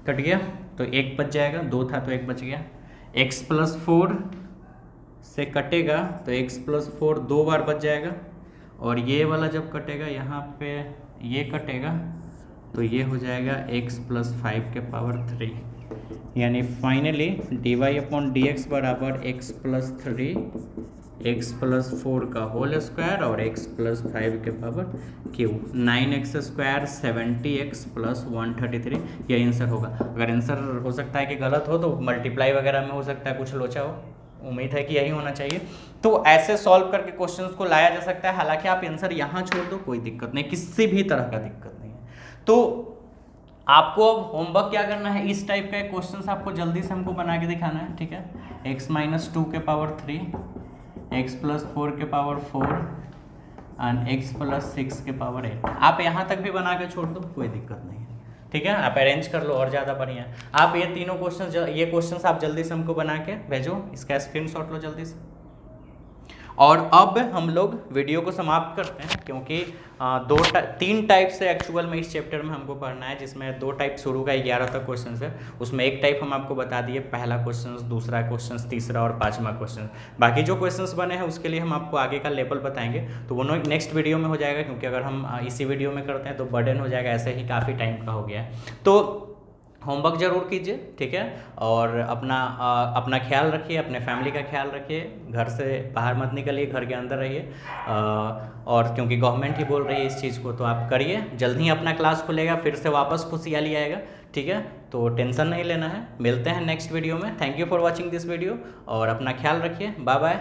कट गया तो 1 बच जाएगा, 2 था तो 1 बच गया। x + 4 से कटेगा तो x + 4 2 बार बच जाएगा, और ये वाला जब कटेगा यहाँ पे ये कटेगा तो ये हो जाएगा x + 5 के पावर 3, यानी फाइनली dy/dx बराबर x + 3 x + 4 का होल स्क्वायर और x + 5 के पावर क्यू, 9x² 70x + 133, ये आंसर होगा। अगर आंसर हो सकता है कि गलत हो तो मल्टीप्लाई वगैरह में हो सकता है कुछ लोचा हो, उम्मीद है कि यही होना चाहिए। तो ऐसे सॉल्व करके क्वेश्चंस को लाया जा सकता है। हालांकि आप आंसर यहाँ छोड़ दो कोई दिक्कत नहीं, किसी भी तरह का दिक्कत नहीं है। तो आपको अब होमवर्क क्या करना है, इस टाइप का क्वेश्चंस आपको जल्दी से हमको बना के दिखाना है। ठीक है, x - 2 के पावर 3, x + 4 के पावर 4 एंड x + 6 के पावर 8। आप यहाँ तक भी बना के छोड़ दो, कोई दिक्कत नहीं है। ठीक है, आप अरेंज कर लो और ज़्यादा बढ़िया है। आप ये तीनों क्वेश्चंस आप जल्दी से हमको बना के भेजो, इसका स्क्रीनशॉट लो जल्दी से। और अब हम लोग वीडियो को समाप्त करते हैं, क्योंकि 3 टाइप से एक्चुअल में इस चैप्टर में हमको पढ़ना है, जिसमें 2 टाइप शुरू का 11 तक क्वेश्चन है। उसमें एक टाइप हम आपको बता दिए, पहला क्वेश्चन, दूसरा क्वेश्चन, तीसरा और 5वां क्वेश्चन। बाकी जो क्वेश्चंस बने हैं उसके लिए हम आपको आगे का लेवल बताएंगे, तो वो नेक्स्ट वीडियो में हो जाएगा, क्योंकि अगर हम इसी वीडियो में करते हैं तो बर्डन हो जाएगा, ऐसे ही काफ़ी टाइम का हो गया है। तो होमवर्क ज़रूर कीजिए, ठीक है। और अपना ख्याल रखिए, अपने फैमिली का ख्याल रखिए, घर से बाहर मत निकलिए, घर के अंदर रहिए। और क्योंकि गवर्नमेंट ही बोल रही है इस चीज़ को, तो आप करिए। जल्द ही अपना क्लास खुलेगा, फिर से वापस खुशहाली आएगा, ठीक है। तो टेंशन नहीं लेना है। मिलते हैं नेक्स्ट वीडियो में। Thank you for watching this video और अपना ख्याल रखिए। Bye bye.